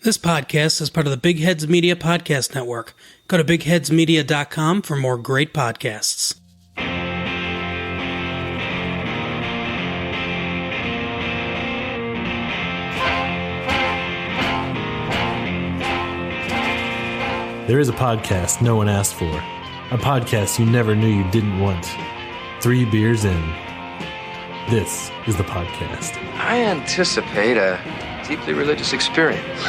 This podcast is part of the Big Heads Media Podcast Network. Go to bigheadsmedia.com for more great podcasts. There is a podcast no one asked for. A podcast you never knew you didn't want. 3 beers in. This is the podcast. I anticipate a deeply religious experience.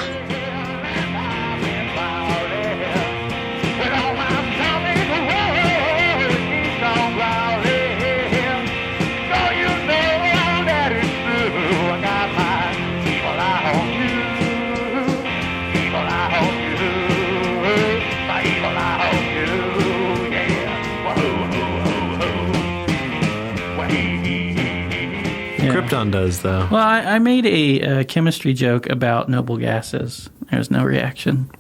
Krypton does, though. Well, I made a chemistry joke about noble gases. There was no reaction.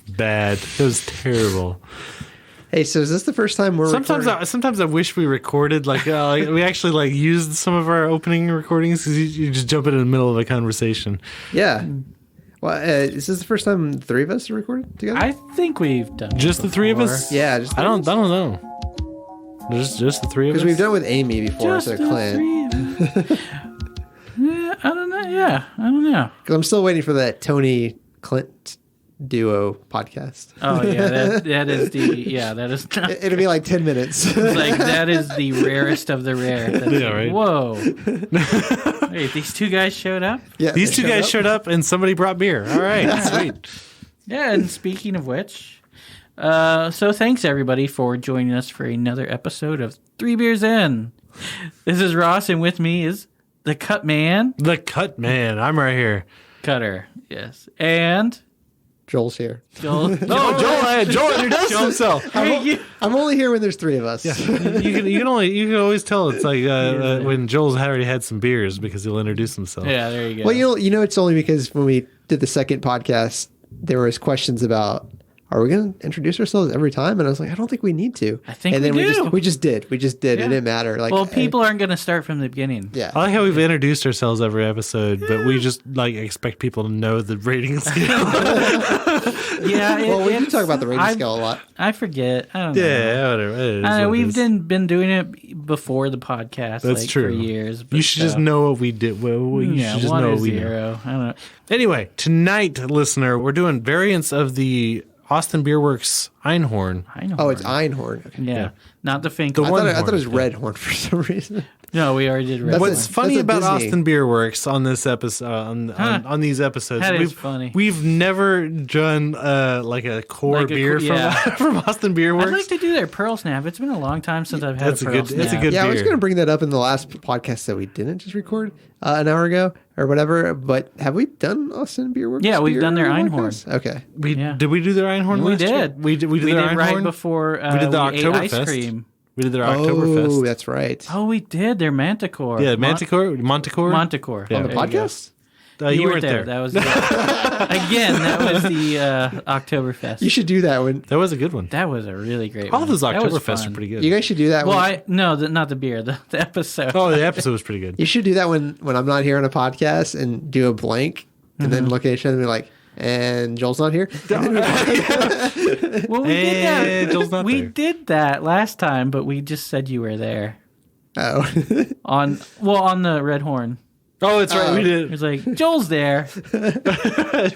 Bad. It was terrible. Hey, so is this the first time we're Sometimes I wish we recorded, like we actually used some of our opening recordings, because you just jump in the middle of a conversation. Yeah. Well, is this the first time the 3 of us are recorded together? I think we've done Just it the 3 of before. us? Yeah. Just I don't know. Just the 3 of us? Because we've done it with Amy before, Just so the Clint. 3 of us. Yeah, I don't know. Yeah, I don't know. Because I'm still waiting for that Tony Clint duo podcast. Oh yeah, that is that is. It'll be like 10 minutes. It's like that is the rarest of the rare. That's Yeah, right. Whoa! Wait, these 2 guys showed up. Yeah, These they 2 guys showed up and somebody brought beer. All right, sweet. Yeah, and speaking of which, so thanks everybody for joining us for another episode of 3 Beers In. This is Ross, and with me is the Cut Man. The Cut Man. I'm right here. Cutter, yes. And Joel's here. Joel. Joel introduced himself. I'm only here when there's 3 of us. You can always tell it's like when Joel's already had some beers, because he'll introduce himself. Yeah, there you go. Well, you know, it's only because when we did the second podcast, there was questions about, are we going to introduce ourselves every time? And I was like, I don't think we need to. I think and then we do. We just did. It didn't matter. Like, well, people aren't going to start from the beginning. Yeah. I like how we've introduced ourselves every episode, but we just expect people to know the rating scale. Yeah. Well, we do talk about the rating scale a lot. I forget. I don't know. Yeah, whatever. It is I know, what it we've is. been doing it before the podcast. That's true. For years. But You should just know what we did. You should just know what we know. 0. I don't know. Anyway, tonight, listener, we're doing variants of the Austin Beerworks Einhorn. Oh, it's Einhorn. Okay. Yeah. Not the Fink. I thought it was Red Horn for some reason. No, we already did Red. What's funny that's a about Disney. Austin Beerworks on this episode, on these episodes, That is funny. We've never done like a core beer from Austin Beerworks. I'd like to do their Pearl Snap. It's been a long time since I've had That's a a Pearl good- Snap. that's a good Yeah, I was beer. going to bring that up in the last podcast that we didn't just record an hour ago or whatever. But have we done Austin Beerworks? Yeah, we've beer done their on the Einhorn. podcast? Okay. Did we do their Einhorn? We last year? did. We did We their did Einhorn right before we did the we ate ice Oktoberfest. cream. We did their Oh, Oktoberfest. that's right. Oh, we did. Their Manticore. Yeah, Montecore. Montecore. Yeah. On the There you go. podcast? You weren't there. there. That was again. That was the Oktoberfest. You should do that when That was a good one. That was a really great All one. those That was Oktoberfests are fun. pretty good. you guys should do that. Well, when, not the beer, the episode. Oh, the episode was pretty good. you should do that when I'm not here on a podcast and do a blank and then look at each other and be like, and Joel's not here. Well, we And did Joel's that. not We there. did that last time, but we just said you were there Oh, on the Red Horn. Oh, that's right. We It did. was like Joel's there.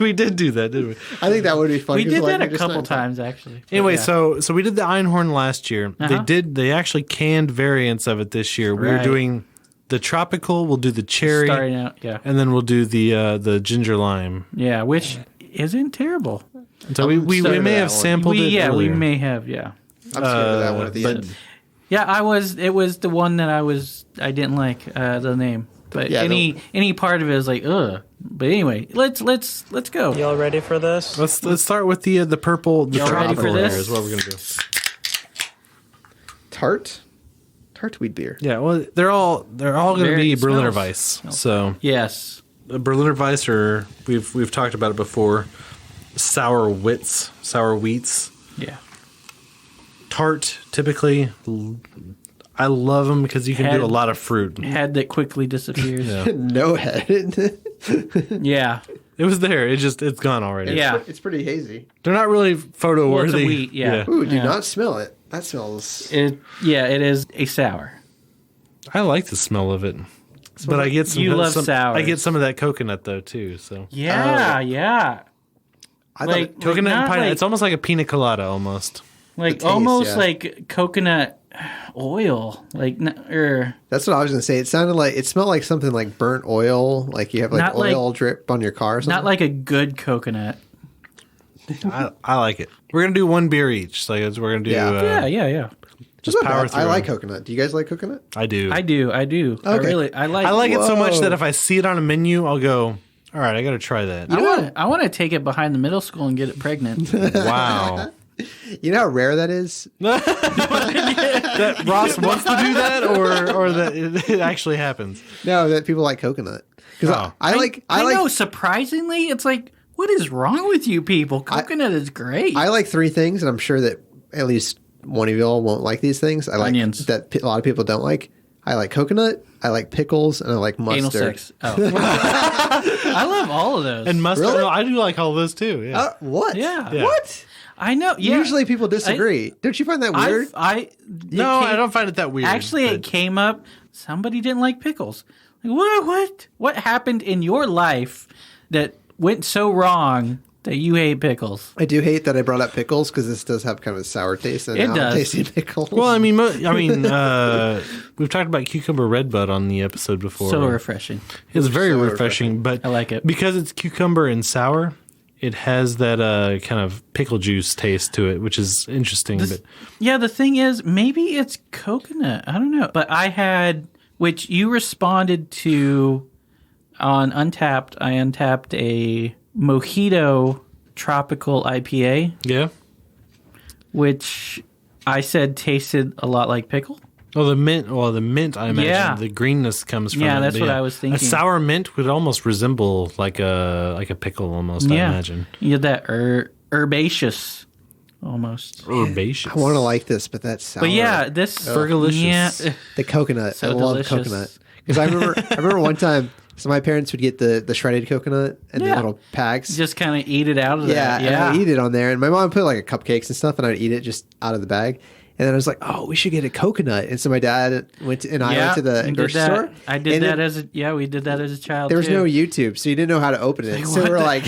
We did do that, didn't we? I think that would be fun. We 'cause, did like, that we a just couple not- times actually. Anyway, Yeah. so we did the Einhorn last year. Uh-huh. They actually canned variants of it this year. We're Right. doing the tropical, we'll do the cherry, starting out, yeah, and then we'll do the ginger lime. yeah, which isn't terrible. So we scared of may that have one. sampled it we earlier. may have, yeah. I'm scared of that one at the but- end. Yeah, it was the one that I didn't like the name. But Yeah, any part of it is like, ugh. But anyway, let's go. Y'all ready for this? Let's start with the purple. The Y'all ready tropical for this? there is what we're gonna do. Tart wheat beer. Yeah, well, they're all gonna Very- be it Berliner smells- Weiss. So Yes. Berliner Weiss, or we've talked about it before. Sour wheats. Yeah. Tart, typically. I love them because you can Head- do a lot of fruit. Head that quickly disappears. Yeah. No head. Yeah. It was there. It's gone already. Yeah. It's pretty hazy. They're not really photo Well, it's a worthy. wheat, yeah. Ooh, do Yeah. not smell it. That smells. It is a sour. I like the smell of it. But I get some. You love some, sours. I get some of that coconut though too. So Yeah, yeah. I thought Like coconut and not pineapple. like- It's almost like a pina colada almost. Like taste, almost yeah. like coconut oil. Like that's what I was gonna say. It smelled like something like burnt oil. Like you have like Not like- oil drip on your car or something. not like a good coconut. I like it. We're gonna do one beer each. So we're gonna do. Yeah. Yeah. It's just not power bad. through I like them. coconut. Do you guys like coconut? I do. I do. Okay. I like I like it so much Whoa. that if I see it on a menu, I'll go. All right, I got to try that. I want to take it behind the middle school and get it pregnant. Wow. You know how rare that is? That Ross wants to do that, or that it actually happens. No, that people like coconut. Because Oh. I like know. Surprisingly, it's like, what is wrong with you people? Coconut is great. I like three things, and I'm sure that at least one of y'all won't like these things. I like Onions. that a lot of people don't like. I like coconut. I like pickles, and I like mustard. Anal sex. Oh, I love all of those. And mustard. Really? No, I do like all those too. Yeah. What? Yeah. Yeah. What? I know. Yeah. Usually people disagree. Don't you find that weird? No, I don't find it that weird. Actually, it came up. Somebody didn't like pickles. Like, what happened in your life that went so wrong that you hate pickles? I do hate that I brought up pickles because this does have kind of a sour taste. And It now does. I'm tasting pickles. Well, I mean, we've talked about cucumber red bud on the episode before. So refreshing. It's very So refreshing, but I like it. because it's cucumber and sour. It has that kind of pickle juice taste to it, which is interesting. But Yeah, the thing is, maybe it's coconut. I don't know. But I had, which you responded to on Untappd. I untapped a Mojito Tropical IPA, yeah. which I said tasted a lot like pickle. Oh, the mint. Well, the mint. I imagine Yeah. the greenness comes from. Yeah, it, that's but what I was thinking. A sour mint would almost resemble like a pickle, almost. I imagine. You had that herbaceous almost. Herbaceous. I want to like this, but that's sour. But yeah, this Fergalicious. Yeah, The coconut. So I love delicious. coconut. Because I remember one time, so my parents would get the shredded coconut and the Yeah. little packs. just kind of eat it out of yeah, that. and I eat it on there. And my mom put like a cupcakes and stuff, and I'd eat it just out of the bag. And then I was like, "Oh, we should get a coconut." And so my dad I went to the we did grocery that. store. I did and that then we did that as a child. there was too. no YouTube, so you didn't know how to open it. So what we're the- like,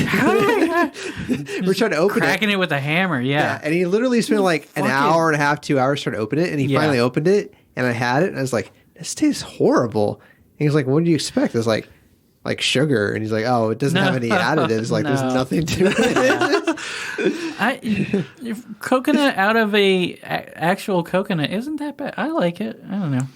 we're trying to open cracking it. Yeah, with a hammer. Yeah. and he literally spent like an Fucking- hour and a half, 2 hours trying to open it, and he Yeah. finally opened it, and I had it, and I was like, "This tastes horrible." And he was like, "What do you expect?" I was like sugar, and he's like, "Oh, it doesn't have any additives. Like, there's No. nothing to it." If coconut out of actual coconut isn't that bad. I like it. I don't know.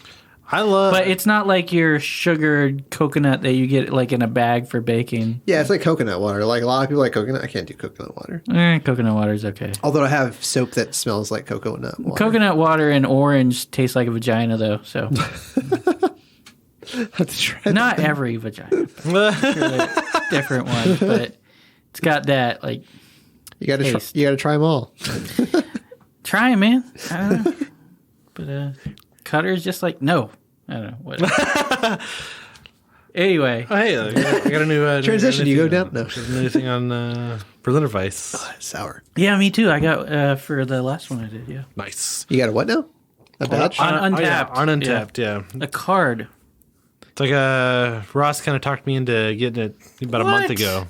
I love. But it's not like your sugared coconut that you get like in a bag for baking. Yeah, it's like coconut water. Like a lot of people like coconut. I can't do coconut water. Coconut water is okay. Although I have soap that smells like coconut water. Coconut water and orange taste like a vagina, though. So I have to try that. not every vagina, but different ones. But it's got that like You got to taste. you got to try them all. try 'em, man. I don't know. But Cutter's just like no. I don't know. Whatever. Anyway, Oh, hey, I got a new Transition, new you go thing down? on- No. there's a new thing on Berliner Weiss. Sour. yeah, me too. I got for the last one I did. Yeah, Nice. You got a what now? A batch? on Oh, yeah, Untappd. on Untappd, yeah. a card. It's like Ross kind of talked me into getting it about a month What? ago.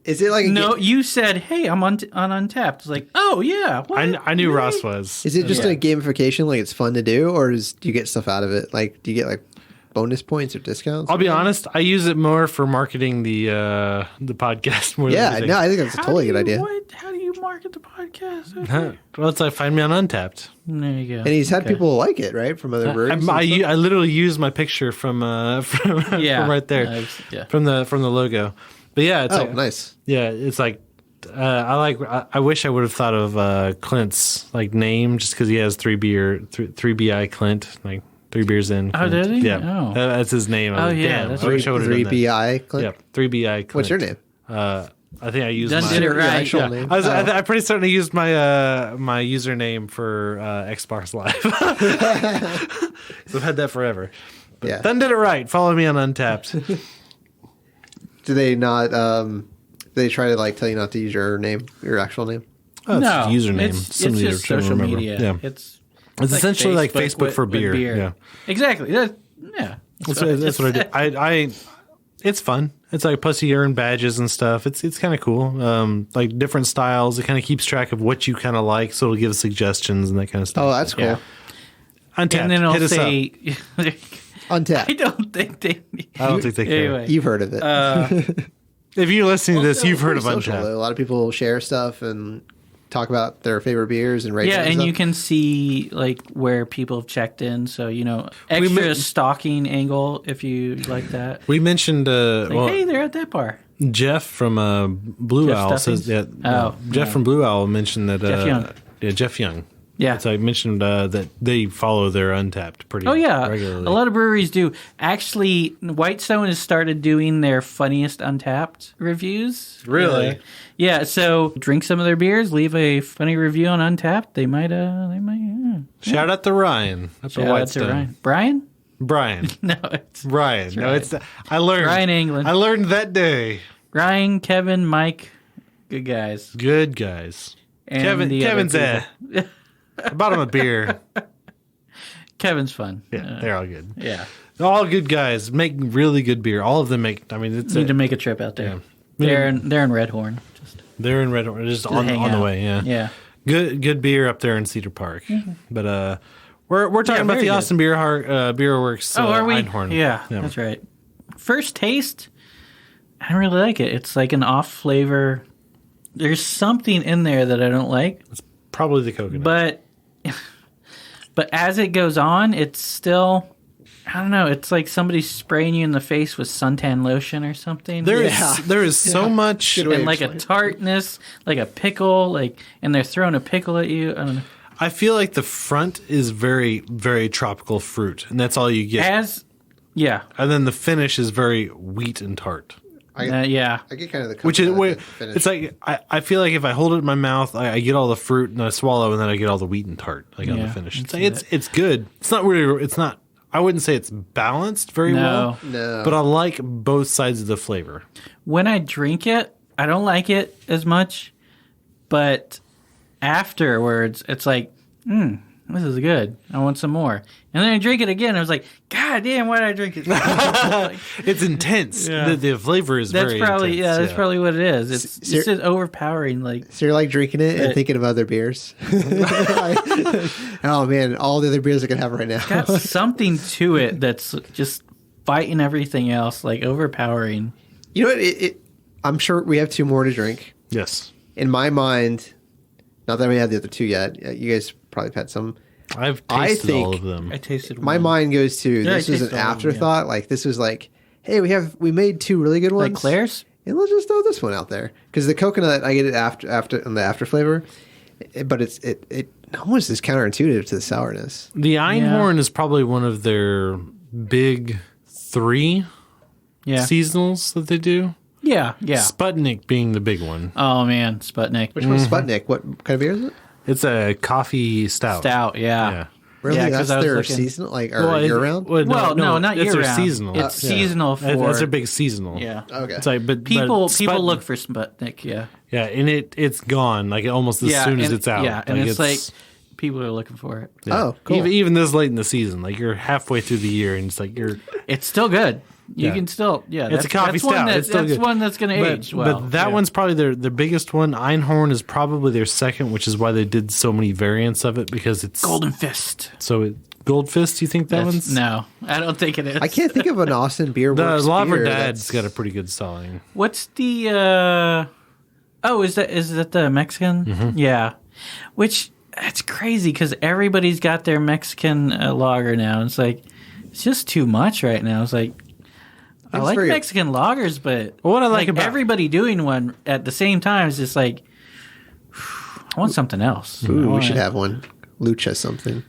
Is it like a No, ga- you said, "Hey, I'm on Untappd." It's like, oh yeah, what? I knew Ross was. Is it just Yeah. a gamification? Like it's fun to do, or do you get stuff out of it? Like do you get like bonus points or discounts? I'll be honest. I use it more for marketing the podcast more. Yeah, than anything. no, I think that's a totally good idea. How do you market the podcast? Okay. Huh. Well, it's like find me on Untappd. There you go. And he's had people like it, right, from other breweries. and stuff? I literally use my picture from from right there yeah. from the logo. But yeah, it's Oh, like, nice. yeah, it's like I wish I would have thought of Clint's like name just because he has three BI Clint, like 3 beers in. Oh, Clint. did he? Yeah, Oh. That's his name. I was Oh, like, yeah, damn, that's I wish I would have done that. 3BI. Clint? Yeah, 3BI Clint. What's your name? I think I used Done my did it Your right. actual yeah. name. I pretty certainly used my my username for Xbox Live. So I've had that forever. But Yeah. Done did it right. Follow me on Untappd. Do they not? They try to like tell you not to use your name, your actual name. Oh, no, it's a username. It's Somebody just to social remember. media. Yeah. It's essentially like Facebook for with beer. Yeah. Exactly. Yeah. That's what I do. I it's fun. It's like plus you earn badges and stuff. It's kind of cool. Like different styles. It kind of keeps track of what you kind of like, so it'll give suggestions and that kind of stuff. Oh, that's cool. Yeah. Untappd. And then it'll Hit us say, Untappd. I don't think they care. Anyway, You've heard of it. If you're listening to this, you've heard of Pretty social, Untappd. though. A lot of people share stuff and talk about their favorite beers and rate yeah, them and you stuff. can see like where people have checked in. So extra stalking angle if you like that. We mentioned Hey, they're at that bar. Jeff from Blue Jeff Owl Stuffings? says that. Jeff from Blue Owl mentioned that. Jeff Young. Yeah, Jeff Young. Yeah. So I mentioned that they follow their Untappd pretty. Oh yeah, regularly. a lot of breweries do. Actually, Whitestone has started doing their funniest Untappd reviews. Really? Yeah. So drink some of their beers, leave a funny review on Untappd. They might. Yeah. Shout out to Ryan. That's Shout out to Ryan. Brian? Brian. No, it's Ryan. No, Ryan. it's I learned. Ryan England. I learned that day. Ryan, Kevin, Mike, good guys. Good guys. And the other Kevin's people. I bought him a beer. Kevin's fun. Yeah, they're all good. Yeah. All good guys. Make really good beer. All of them make. I mean, it's Need to make a trip out there. Yeah. They're in Redhorn. they're in Red. Just on hang the out. way. Yeah. Yeah. Good beer up there in Cedar Park. Mm-hmm. But we're talking about very the good. Austin Beerworks. Oh, are we? Einhorn. Yeah, that's right. First taste, I don't really like it. It's like an off flavor. There's something in there that I don't like, Probably the coconut. but as it goes on, it's still, I don't know. It's like somebody spraying you in the face with suntan lotion or something. there is so much. Good way and to like a explain it. tartness, like a pickle, and they're throwing a pickle at you. I don't know. I feel like the front is very, very tropical fruit, and that's all you get. Yeah, And then the finish is very wheat and tart. yeah. I get kind of the Which is coconut finish. it's like I feel like if I hold it in my mouth, I get all the fruit and I swallow, and then I get all the wheat and tart on the finish. It's good. It's not really. It's not. I wouldn't say it's balanced very well. No. But I like both sides of the flavor. When I drink it, I don't like it as much, but afterwards, it's like, this is good. I want some more. And then I drink it again. I was like, God damn, why did I drink it? It's intense. Yeah. The flavor is That's very probably intense. that's probably what it is. It's just overpowering. Like, So you're like drinking it and thinking of other beers. Oh man, all the other beers I could have right now. got something to it that's just fighting everything else, like overpowering. You know what? I'm sure we have two more to drink. Yes. In my mind, not that we had the other two yet. You guys probably had some. I've I tasted think- all of them. I tasted My one. mind goes to Yeah, I this was an tasted all of them, afterthought. Like this was like, hey, we made two really good ones. Like Claire's? And let's just throw this one out there because the coconut I get it after on the after flavor, but it almost is counterintuitive to the sourness. The Einhorn is probably one of their big 3 Yeah. seasonals that they do. Yeah. Sputnik being the big one. Oh, man. Sputnik. Which one's Sputnik? What kind of beer is it? It's a coffee stout. Stout, yeah. Yeah. Really, Yeah, 'cause that's I was their looking- seasonal, like or year round. Well, Well, no, not it's year their round. seasonal. It's seasonal for That's their big seasonal. Yeah. Okay. It's like, but People Sputnik- look for Sputnik, yeah. Yeah, and it's gone like almost as soon as and, it's out. Yeah, and it's like people are looking for it. yeah. Oh, cool. Even this late in the season, like you're halfway through the year, and it's like you're. It's still good. You Yeah. can still, It's a coffee that's one stout. It's still that's good. one that's going to age well. But that yeah. one's probably their biggest one. Einhorn is probably their second, which is why they did so many variants of it because it's Golden Fist. So Gold Fist, you think that That's- one's? No, I don't think it is. I can't think of an Austin The Beerworks Lava beer Dad's that's- got a pretty good selling. What's the? Oh, is that the Mexican? Mm-hmm. Yeah, which that's crazy because everybody's got their Mexican lager now. It's like it's just too much right now. It's like I It's like very- Mexican lagers, but Well, what I like about- everybody doing one at the same time is just like I want something else. I Ooh, we want- should have one. Lucha something.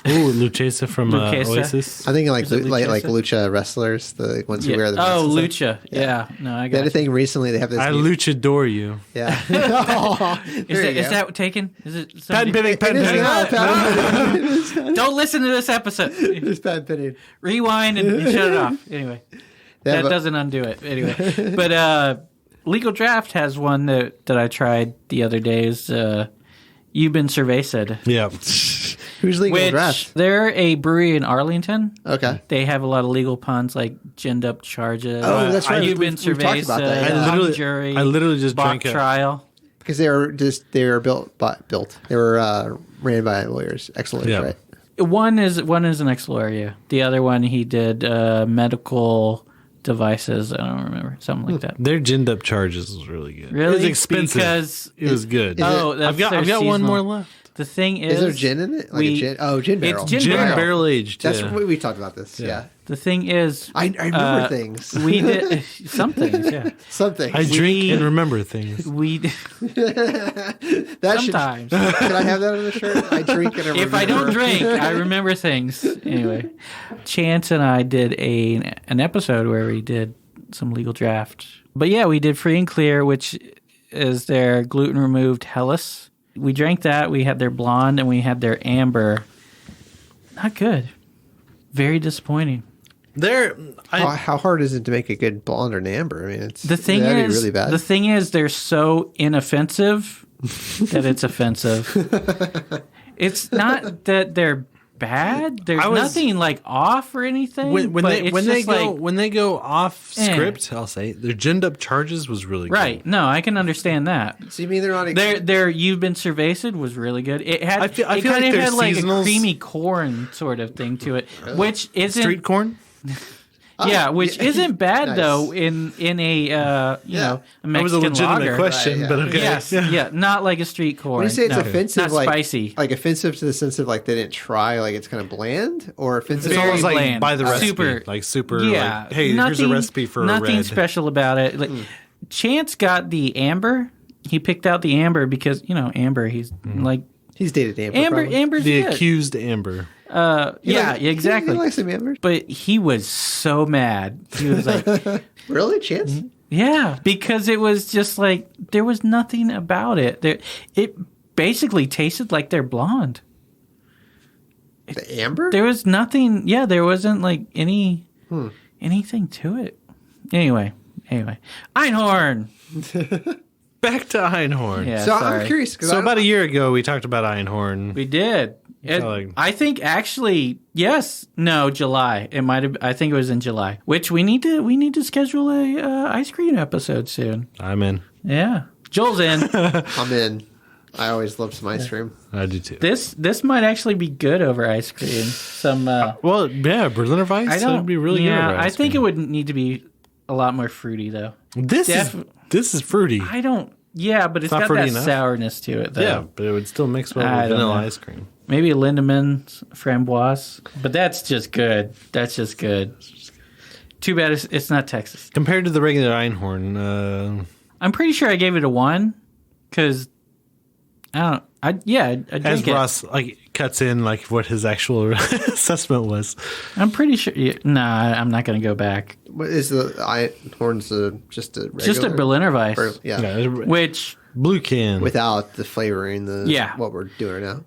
Ooh, Luchesa from Luchesa? Oasis. I think like Is it like Lucha? lucha wrestlers, the ones who Yeah. wear the Oh, masks and stuff. Lucha. Yeah. No, I The got other it. thing recently they have this. I new- luchador you. Yeah. Oh, Is there you is go. that taken? Is it? Patent somebody- pinning, It patent is pinning. now, patent pinning. Don't listen to this episode. It's patent pinning. Rewind and shut it off. Anyway. that doesn't undo it anyway. But Legal Draft has one that I tried the other day. Is You've Been Cerveced. Yeah. Who's Legal Draft? They're a brewery in Arlington. Okay. They have a lot of legal puns like ginned up charges. Oh, that's right. You've Been We've talked about that, yeah. Hung jury. I literally just mock drank a trial. Because they were built. They were ran by lawyers, ex-lawyers, Yeah. right? One is an ex-lawyer, yeah. The other one, he did medical devices. I don't remember. Something like that. Their ginned up charges was really good. Really? It was expensive. Because it was good. I've got one more left. The thing is... Is there gin in it? Like a gin? Oh, gin barrel. It's gin Gin barrel. barrel aged. That's yeah. what we talked about this. Yeah. The thing is... I remember things. We did... Some things, yeah. Some things. I drink and remember things. Sometimes. Can I have that on the shirt? I drink and remember. If I don't drink, I remember things. Anyway, Chance and I did an episode where we did some Legal Draft. But yeah, we did Free and Clear, which is their gluten-removed Hellas. We drank that. We had their blonde and we had their amber. Not good. Very disappointing. How hard is it to make a good blonde or an amber? I mean, that'd be really bad. The thing is, they're so inoffensive that it's offensive. It's not that they're bad. There's nothing like off or anything. When they go off script, I'll say their ginned up charges was really good. Right. No, I can understand that. So you mean they're not? Their You've Been Cerveced was really good. It had. I feel kind like of their had like seasonals- a creamy corn sort of thing to it, which isn't Street corn. Yeah, which isn't bad Nice. though in a a That Mexican was a legitimate lager. question, Right, but yeah. okay. Yes, yeah, not like a street corn. When you say it's No, offensive, not like spicy. like offensive to the sense of like they didn't try, like it's kind of bland, or offensive. It's Very almost like bland. by the recipe, Super- like super. Yeah, Like, hey, here's a recipe for a nothing red. special about it. Like, Chance got the amber. He picked out the amber because amber. He's like He's dated Amber. amber. probably. Amber's The good. accused Amber. Yeah, He exactly. likes some Amber. But he was so mad. He was like, Really, Chance? yeah, because it was just like there was nothing about it. It basically tasted like they're blonde. The Amber? There was nothing. Yeah, there wasn't like anything to it. Anyway, Einhorn. Back to Einhorn. Yeah, So sorry. I'm curious. 'cause So I- about a year ago, we talked about Einhorn. We did. I think actually, yes, no, July. It might have. I think it was in July. Which we need to schedule a ice cream episode soon. I'm in. Yeah, Joel's in. I'm in. I always love some ice cream. I do too. This might actually be good over ice cream. Some. Well, yeah, Berliner Weiss. I don't. Would be really yeah, good. Over I ice think cream. it would need to be a lot more fruity though. This is fruity. I don't. Yeah, but it's not got that fruity enough. sourness to it though. Yeah, but it would still mix well I with don't vanilla know. ice cream. Maybe a Lindemann framboise, but that's just good. That's just good. Too bad it's not Texas. Compared to the regular Einhorn, I'm pretty sure I gave it a 1 because I as drink it. Ross cuts in what his actual assessment was. I'm pretty sure. Nah, I'm not going to go back. What is the Einhorn's just a regular? Just a Berliner Weiss, Yeah. which Blue can. Without the flavoring, what we're doing right now.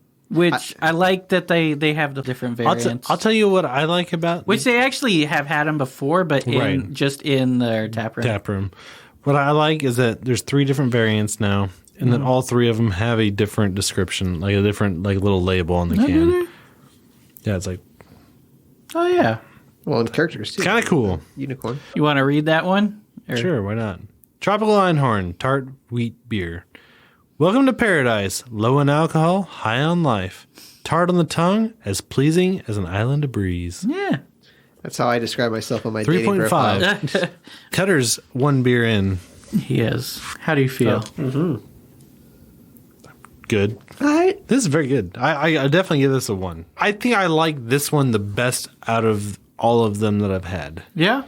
I like that they have the different variants. I'll tell you what I like about which they actually have had them before, but just in their tap room. What I like is that there's 3 different variants now, and then all 3 of them have a different description, like a different little label on the can. Really? Yeah, it's like Oh yeah. Well, and characters too. kind of cool. Unicorn. You want to read that one? Or- Sure, why not? Tropical Einhorn, tart wheat beer. Welcome to paradise. Low in alcohol, high on life. Tart on the tongue, as pleasing as an island breeze. Yeah. That's how I describe myself on my dating profile. 3.5. Cutter's 1 beer in. He is. How do you feel? Good. Alright. This is very good. I definitely give this a 1. I think I like this one the best out of all of them that I've had. Yeah.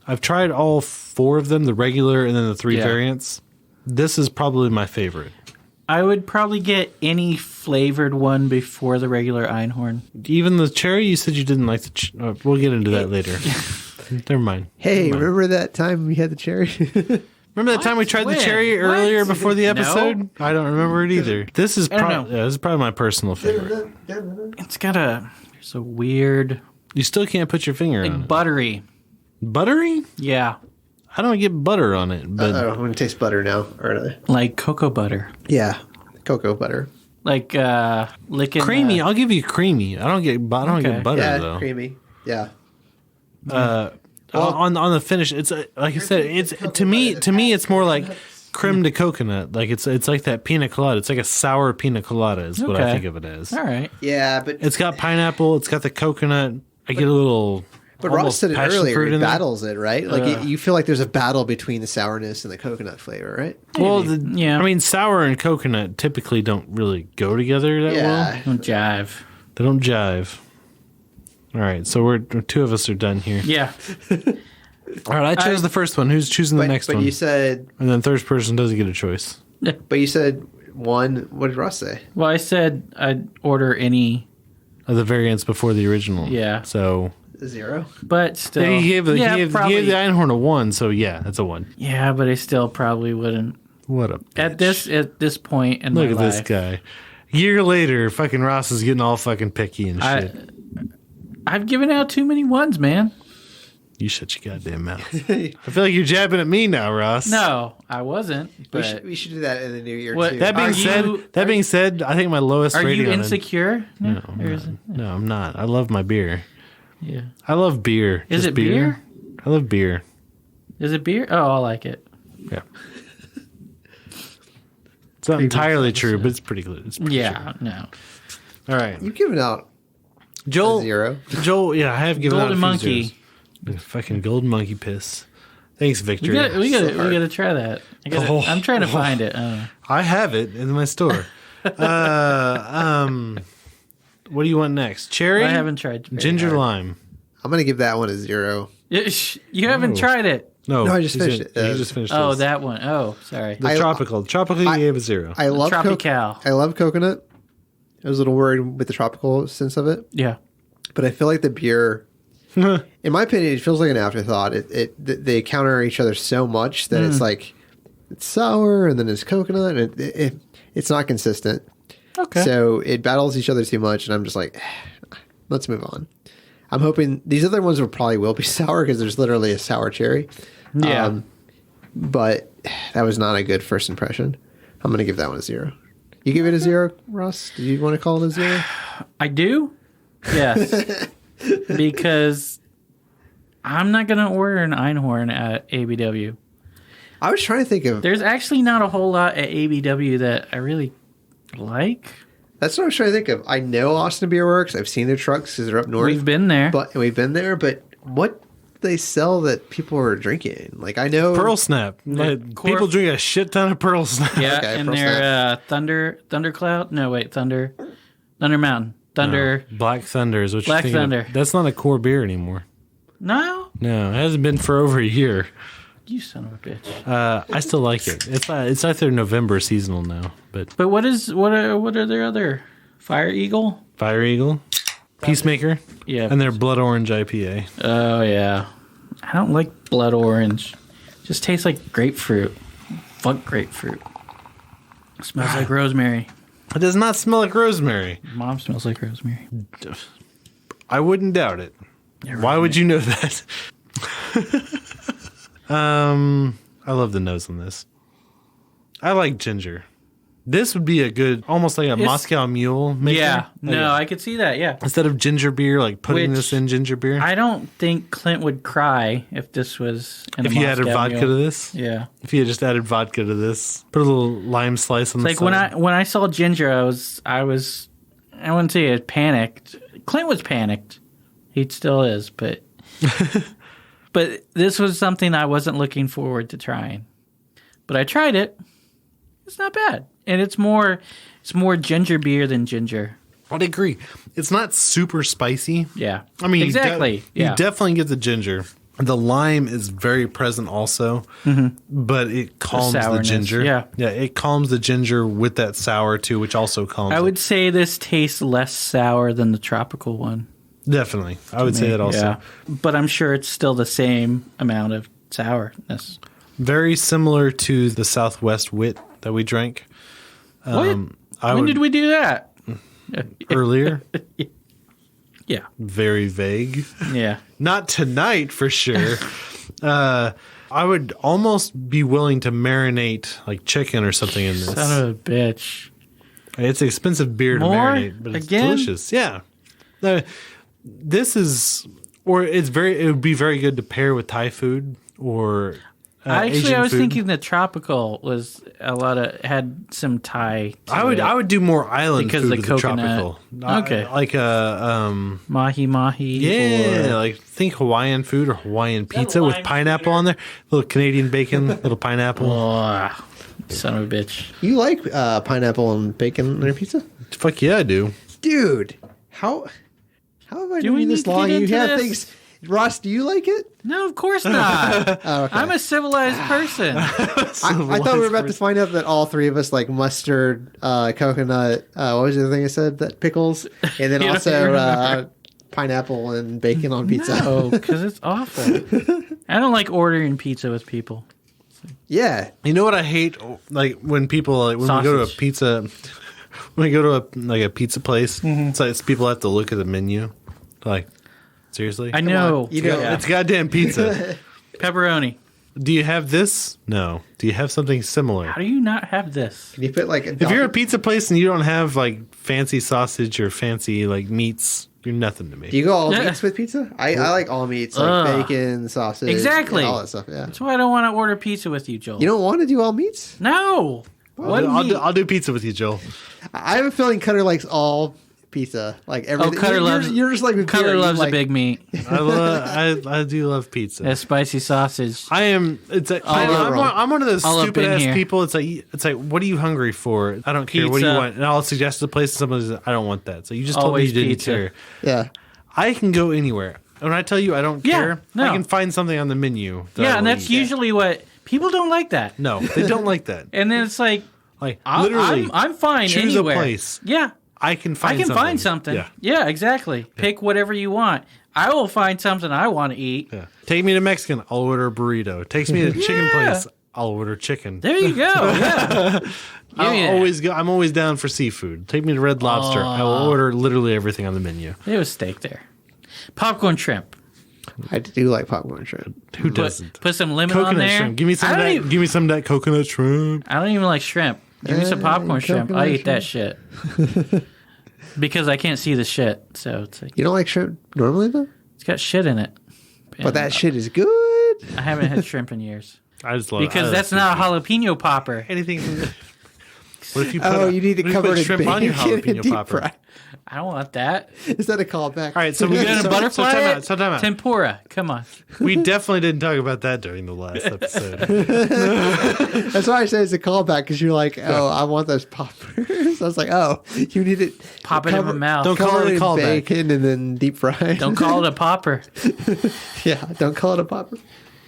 I've tried all 4 of them, the regular and then the 3 Yeah. variants. This is probably my favorite. I would probably get any flavored one before the regular Einhorn. Even the cherry, you said you didn't like the we'll get into that later. Never mind. Hey, remember that time we had the cherry? Remember that time we tried When? the cherry What? earlier before the No. episode? I don't remember it either. This is don't know. this is probably my personal favorite. It's got there's a weird, You still can't put your finger on it. buttery. Buttery? Yeah, I don't get butter on it, but I'm going to taste butter now. like cocoa butter, Yeah, cocoa butter. like licking creamy. I'll give you creamy. I don't get Okay. butter Yeah, though. creamy. Yeah. On the finish, it's like I said. It's to me. It's more like creme de coconut. Like it's like that pina colada. It's like a sour pina colada. Is what I Okay. think of it as. All right. Yeah, but It's got pineapple. It's got the coconut. I get a little. But Ross almost said it passion earlier. fruit It in there. battles it, right? Like you feel like there's a battle between the sourness and the coconut flavor, right? Well, Yeah. I mean, sour and coconut typically don't really go together that well. Yeah. Don't jive. They don't jive. All right, so we're two of us are done here. Yeah. All right, I chose the first one. Who's choosing the next but one? you said, And then third person doesn't get a choice. one. What did Ross say? Well, I said I'd order any, Of the variants before the original. Yeah. So 0. but still. he gave the probably. the Einhorn a 1. So yeah, that's a 1. Yeah, but I still probably wouldn't. What a bitch. At this point in Look my at life. this guy. Year later, fucking Ross is getting all fucking picky and shit. I've given out too many ones, man. You shut your goddamn mouth. I feel like you're jabbing at me now, Ross. No, I wasn't. But We should do that in the new year What- too. That being said, I think my lowest are rating you on it- insecure? No, I'm not. I love my beer. Yeah. I love beer. Is Just it beer? I love beer. Is it beer? Oh, I like it. Yeah. It's not entirely true, but it's pretty good. It's pretty Yeah, no. true. All right. You've given out Joel. a 0. Joel, yeah, I have given out a Golden few monkey. zeros. Fucking golden monkey piss. Thanks, Victor. We got to try that. I'm trying to find it. I have it in my store. What do you want next? Cherry? I haven't tried cherry. Ginger lime. I'm going to give that one a 0. You haven't tried it. No, No, I just he's finished in- it. He just finished Oh, his. that one. Oh, sorry. The I- tropical. Tropical, you gave a 0. I love Tropical. I love coconut. I was a little worried with the tropical sense of it, Yeah. but I feel like the beer, in my opinion, it feels like an afterthought. They counter each other so much that it's like it's sour and then it's coconut, and it's not consistent. Okay. So it battles each other too much, and I'm just like, let's move on. I'm hoping these other ones will be sour because there's literally a sour cherry. Yeah. But that was not a good first impression. I'm going to give that one a 0. You give it a 0, Ross? Do you want to call it a 0? I do? Yes. Because I'm not going to order an Einhorn at ABW. I was trying to think of. There's actually not a whole lot at ABW that I really like. That's what I was trying to think of. I know Austin Beerworks. I've seen their trucks because they're up north. We've been there. We've been there. But what do they sell that people are drinking? Like I know Pearl Snap. Like, people drink a shit ton of Pearl Snap. Yeah, Okay, and Pearl their Thundercloud. No, wait, Thunder Mountain. Thunder. Black Thunder is what Black you're thinking Thunder. of. That's not a core beer anymore. No, No, it hasn't been for over a year. you son of a bitch. I still like it. It's like their November seasonal now, but But what are their other Fire Eagle? Fire Eagle, Peacemaker, Yeah. and their Blood Orange IPA. Oh yeah, I don't like blood orange. Just tastes like grapefruit. Fuck grapefruit. Smells like rosemary. It does not smell like rosemary. Mom smells like rosemary. I wouldn't doubt it. Why would you know that? I love the nose on this. I like ginger. This would be a good, almost like a Moscow Mule maker. Yeah, Like no, I could see that. Yeah, instead of ginger beer, like putting Which this in ginger beer. I don't think Clint would cry if this was. If you added vodka to this, Yeah. if you had just added vodka to this, put a little lime slice on the Like side. when I saw ginger, I wouldn't say I panicked. Clint was panicked. He still is, but but this was something I wasn't looking forward to trying. But I tried it. It's not bad, and it's more ginger beer than ginger. I'd agree. It's not super spicy. Yeah, I mean, exactly. You definitely get the ginger. The lime is very present also, but it calms the sourness, ginger. yeah. It calms the ginger with that sour too, which also calms. I it. would say this tastes less sour than the tropical one. Definitely. I would say that also. Yeah, but I'm sure it's still the same amount of sourness. Very similar to the Southwest Wit that we drank. When did we do that? Earlier. Yeah. very vague. Yeah. Not tonight for sure. I would almost be willing to marinate like chicken or something in this. Son of a bitch. It's an expensive beer to More? marinate, but it's Again? delicious. Yeah. This is, or it would be very good to pair with Thai food or Asian I was food. thinking the tropical was had some Thai. I would do more island Because food the with coconut. the tropical. Okay. Like mahi mahi. yeah, or- like think Hawaiian food or Hawaiian pizza with lime pineapple on there. Little Canadian bacon, little pineapple. Oh, son of a bitch. You like pineapple and bacon on your pizza? Fuck yeah, I do. Dude, how have I Do known we you need this to long? get You into have this? things. Ross, do you like it? No, of course not. Oh, okay. I'm a civilized person. I thought we were about to find out that all three of us like mustard, coconut. What was the other thing I said? That pickles, and then You don't also remember. pineapple and bacon on pizza. No, because it's awful. I don't like ordering pizza with people. Yeah, You know what I hate? Like when people when we go to a Sausage. pizza, when we go to a pizza place, Mm-hmm. it's like people have to look at the menu. Like seriously, I know. on, you know- Yeah. it's goddamn pizza. Pepperoni. Do you have this? No. Do you have something similar? How do you not have this? can you put like a If you're a pizza place and you don't have like fancy sausage or fancy like meats, you're nothing to me. do you go all Yeah. meats with pizza? I like all meats, like Ugh. bacon, sausage, Exactly. all that stuff. Yeah, That's why I don't want to order pizza with you, Joel. you don't want to do all meats? No. What meat? I'll do pizza with you, Joel. I have a feeling Cutter likes all pizza, like everything. Cutter loves- You're just like with beer, Cutter you loves like, a big meat. I do love pizza. A spicy sausage. I am. It's like, over. I'm one of those All up stupid in ass here. people. It's like, what are you hungry for? I don't care. What do you Pizza. want? And I'll suggest a place. And someone says, I don't want that. So you just told me Always you didn't pizza. care. Yeah, I can go anywhere. When I tell you I don't Yeah, care, no. I can find something on the menu. that I Yeah, and will that's eat. usually what people don't like that. No, they don't like that. And then it's like, Like literally, I'm fine choose anywhere. a place. Yeah, I can find. I can find something. Yeah. Yeah, exactly. Pick whatever you want. I will find something I want to eat. Yeah. Take me to Mexican. I'll order a burrito. Takes me to a chicken Yeah. place. I'll order chicken. There you go. Yeah. Give me that. I'm always down for seafood. Take me to Red Lobster. I will order literally everything on the menu. There was steak there. Popcorn shrimp. I do like popcorn shrimp. Who doesn't? Put some lemon on Coconut there. shrimp. Give me some I of don't that. even- Give me some of that coconut shrimp. I don't even like shrimp. Give me some popcorn shrimp. I coconut eat that shit. Because I can't see the shit. So it's like, You don't like shrimp normally though, it's got shit in it. but that shit is good. I haven't had shrimp in years. I just love Because I that's love not a jalapeno popper. anything. What if you put Oh, you need to what if cover put it in shrimp on your bacon and jalapeno deep popper? fry. I don't want that. Is that a callback? All right, so we You're gonna so butterfly time it? out. So time out. Tempura. Come on. We definitely didn't talk about that during the last episode. That's why I say it's a callback because you're like, oh, I want those poppers. I was like, oh, you need it. Pop it in my mouth. Don't call Cover it a in callback. bacon and then deep fried. Don't call it a popper. Yeah, don't call it a popper.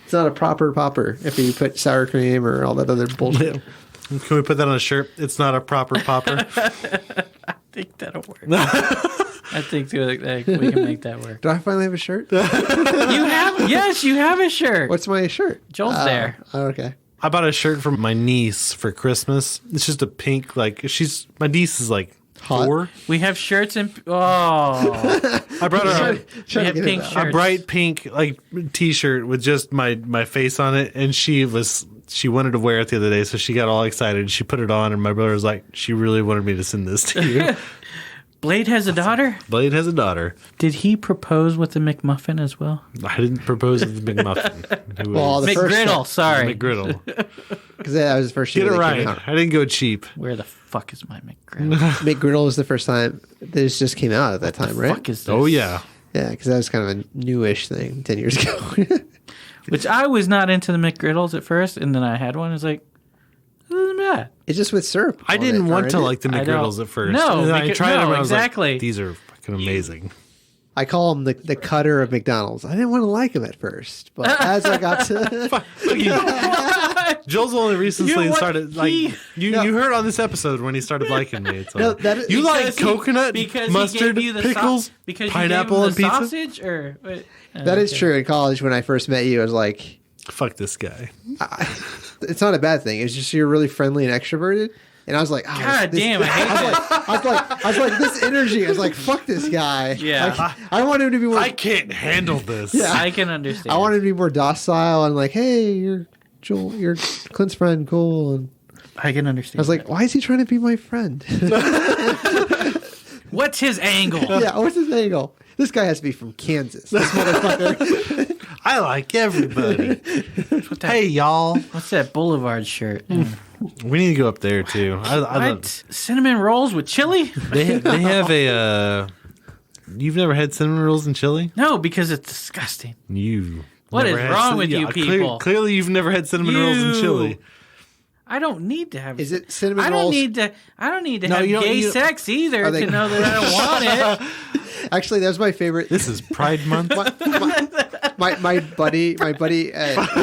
It's not a proper popper if you put sour cream or all that other bullshit. Can we put that on a shirt? It's not a proper popper. I think that'll work. I think we can make that work. Do I finally have a shirt? You have, yes, you have a shirt. What's my shirt? Joel's there. Oh, okay. I bought a shirt for my niece for Christmas. It's just a pink, like my niece is like Hot. 4. We have shirts and oh, I brought her we Trying to have get it pink out. shirts. a bright pink like T-shirt with just my face on it, and she wanted to wear it the other day, so she got all excited. She put it on, and my brother was like, "She really wanted me to send this to you." Blade has a daughter. Blade has a daughter. Did he propose with the McMuffin as well? I didn't propose with the McMuffin. Who Well, is- the first McGriddle. Sorry. McGriddle. Because that was the first Get year it they came right. out. I didn't go cheap. Where the fuck is my McGriddle? McGriddle was the first time this just came out at that time, right? Fuck is this? Oh yeah. Yeah, because that was kind of a newish thing 10 years ago. Which I was not into the McGriddles at first, and then I had one. It's like, this isn't bad. It's just with syrup. I on didn't it, want to aren't it? like the I don't- McGriddles at first. No, And then I because- tried no, them and I was exactly. like, these are fucking amazing. I call him the cutter of McDonald's. I didn't want to like him at first, but as I got to, Joel's only recently You what? started like He- you heard on this episode when he started liking me. It's No, like, that is- you like Because he- coconut, because mustard, he gave you the pickles, because pineapple, you gave him and the pizza. sausage, or what? that is true. In college, when I first met you, I was like, Fuck this guy. it's not a bad thing. It's just you're really friendly and extroverted. And I was like, oh, God damn, I hate this. I was like, this energy. I was like, fuck this guy. Yeah. Like, I want him to be more. I can't handle this. Yeah. I can understand. I want him to be more docile and like, hey, you're Joel, you're Clint's friend, cool. And I can understand. I was like, why is he trying to be my friend? what's his angle? Yeah, what's his angle? This guy has to be from Kansas. This motherfucker. I like everybody. Hey, y'all. What's that Boulevard shirt? We need to go up there, too. What? Cinnamon rolls with chili? They have a... You've never had cinnamon rolls and chili? No, because it's disgusting. What Never is had wrong with you people? Clearly, you've never had cinnamon rolls and chili. I don't need to have. Is it cinnamon I rolls? I don't need to No, have you don't- gay you- sex either Are they- to know that I don't want it. Actually, that was my favorite. This is Pride Month. My buddy. Well,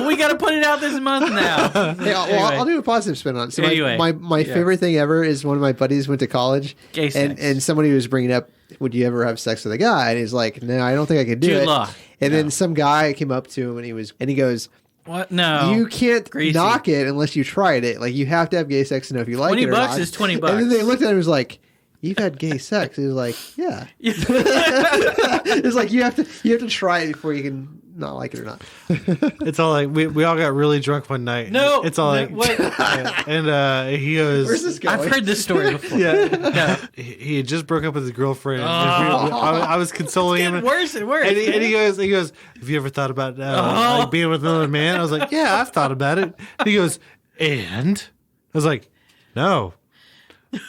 we got to put it out this month now. Hey, I'll do a positive spin on it. So Anyway. my favorite thing ever is one of my buddies went to college, Gay sex. and somebody was bringing up, would you ever have sex with a guy? And he's like, no, I don't think I could do Jude it. Law. And then some guy came up to him and he goes, What? No. you can't Greasy. knock it unless you tried it. Like, you have to have gay sex to know if you like it or $20 not. is $20. And then they looked at him and was like, you've had gay sex. He was like, yeah. It's like you have to try it before you can not like it or not. It's all like we all got really drunk one night. No. It's all like Wait. and he goes. Where's this going? I've heard this story before. Yeah, he had just broke up with his girlfriend. I was consoling him. Worse and worse. And he goes, have you ever thought about like being with another man? I was like, yeah, I've thought about it. He goes, and I was like, no.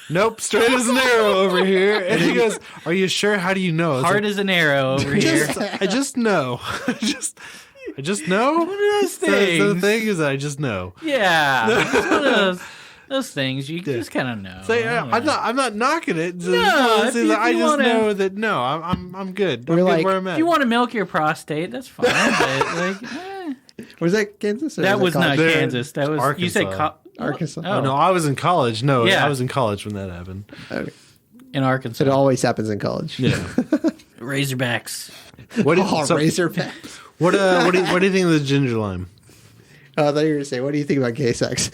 Nope, straight as an arrow over here. And he goes, are you sure? How do you know? I was Hard like, as an arrow over here. I just know. I just know. One of those So the things. thing is, I just know. Yeah. It's one of those things you just kind of know. So, I'm not knocking it. No, if you I just wanna- know that no, I'm good. I'm We're good like, where I'm at. If you want to milk your prostate, that's fine. But Was that Kansas? Or that was not There- Kansas. That was you said Arkansas. Arkansas. Oh. No, I was in college. No, Yeah. I was in college when that happened. Okay. in Arkansas. It always happens in college. Yeah. Razorbacks. What do, Oh, so, Razorback. what do you think of the ginger lime? Oh, I thought you were going to say, what do you think about gay sex?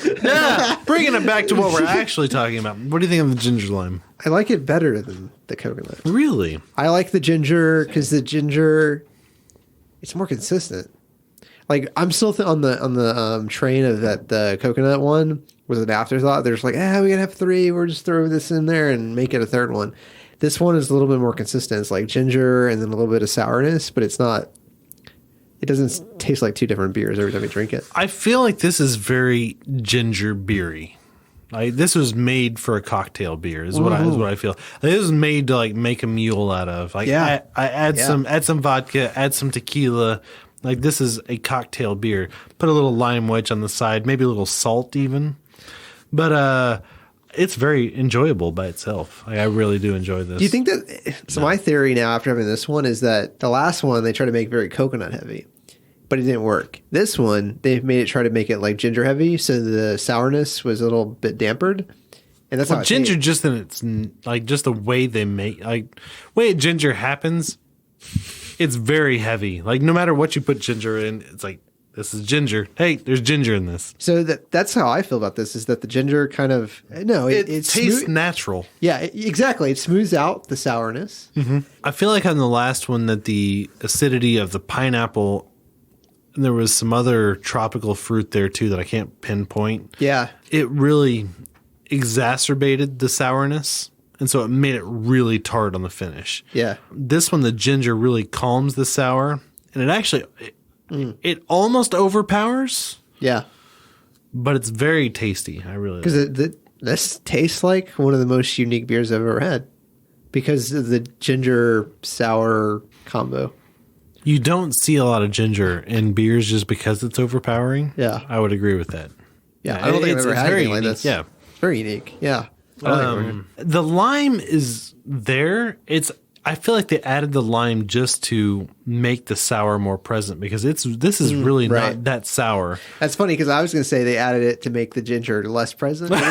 Bringing it back to what we're actually talking about. What do you think of the ginger lime? I like it better than the coconut. Really? I like the ginger because the ginger, it's more consistent. Like, I'm still on the train of that the coconut one was an afterthought. They're just like, we gotta have 3. We're just throwing this in there and make it a third one. This one is a little bit more consistent. It's like ginger and then a little bit of sourness, but it's not. It doesn't taste like 2 different beers every time you drink it. I feel like this is very ginger beery. Like this was made for a cocktail beer. Is what I feel. Like, this was made to like make a mule out of. Like Yeah. I add some vodka, add some tequila. Like this is a cocktail beer. Put a little lime wedge on the side, maybe a little salt even. But it's very enjoyable by itself. Like, I really do enjoy this. Do you think that? So my theory now after having this one is that the last one they tried to make very coconut heavy, but it didn't work. This one they've made it try to make it like ginger heavy, so the sourness was a little bit dampered. And that's how it ginger tastes. just in its like just the way they make like way ginger happens. It's very heavy. Like no matter what you put ginger in, it's like this is ginger. Hey, there's ginger in this. So that's how I feel about this. Is that the ginger kind of it tastes smooth- natural. Yeah, exactly. It smooths out the sourness. I feel like on the last one that the acidity of the pineapple, and there was some other tropical fruit there too that I can't pinpoint. Yeah, It really exacerbated the sourness, and so it made it really tart on the finish. yeah. This one, the ginger really calms the sour, and it actually it almost overpowers, Yeah, but it's very tasty. I really like it. because this tastes like one of the most unique beers I've ever had because of the ginger sour combo. You don't see a lot of ginger in beers just because it's overpowering. Yeah. I would agree with that. Yeah, I don't think I've It's ever had very anything like unique, this. yeah. It's very unique. Yeah. I don't think I've ever- The lime is there. I feel like they added the lime just to make the sour more present because this is really right. not that sour. That's funny because I was going to say they added it to make the ginger less present. But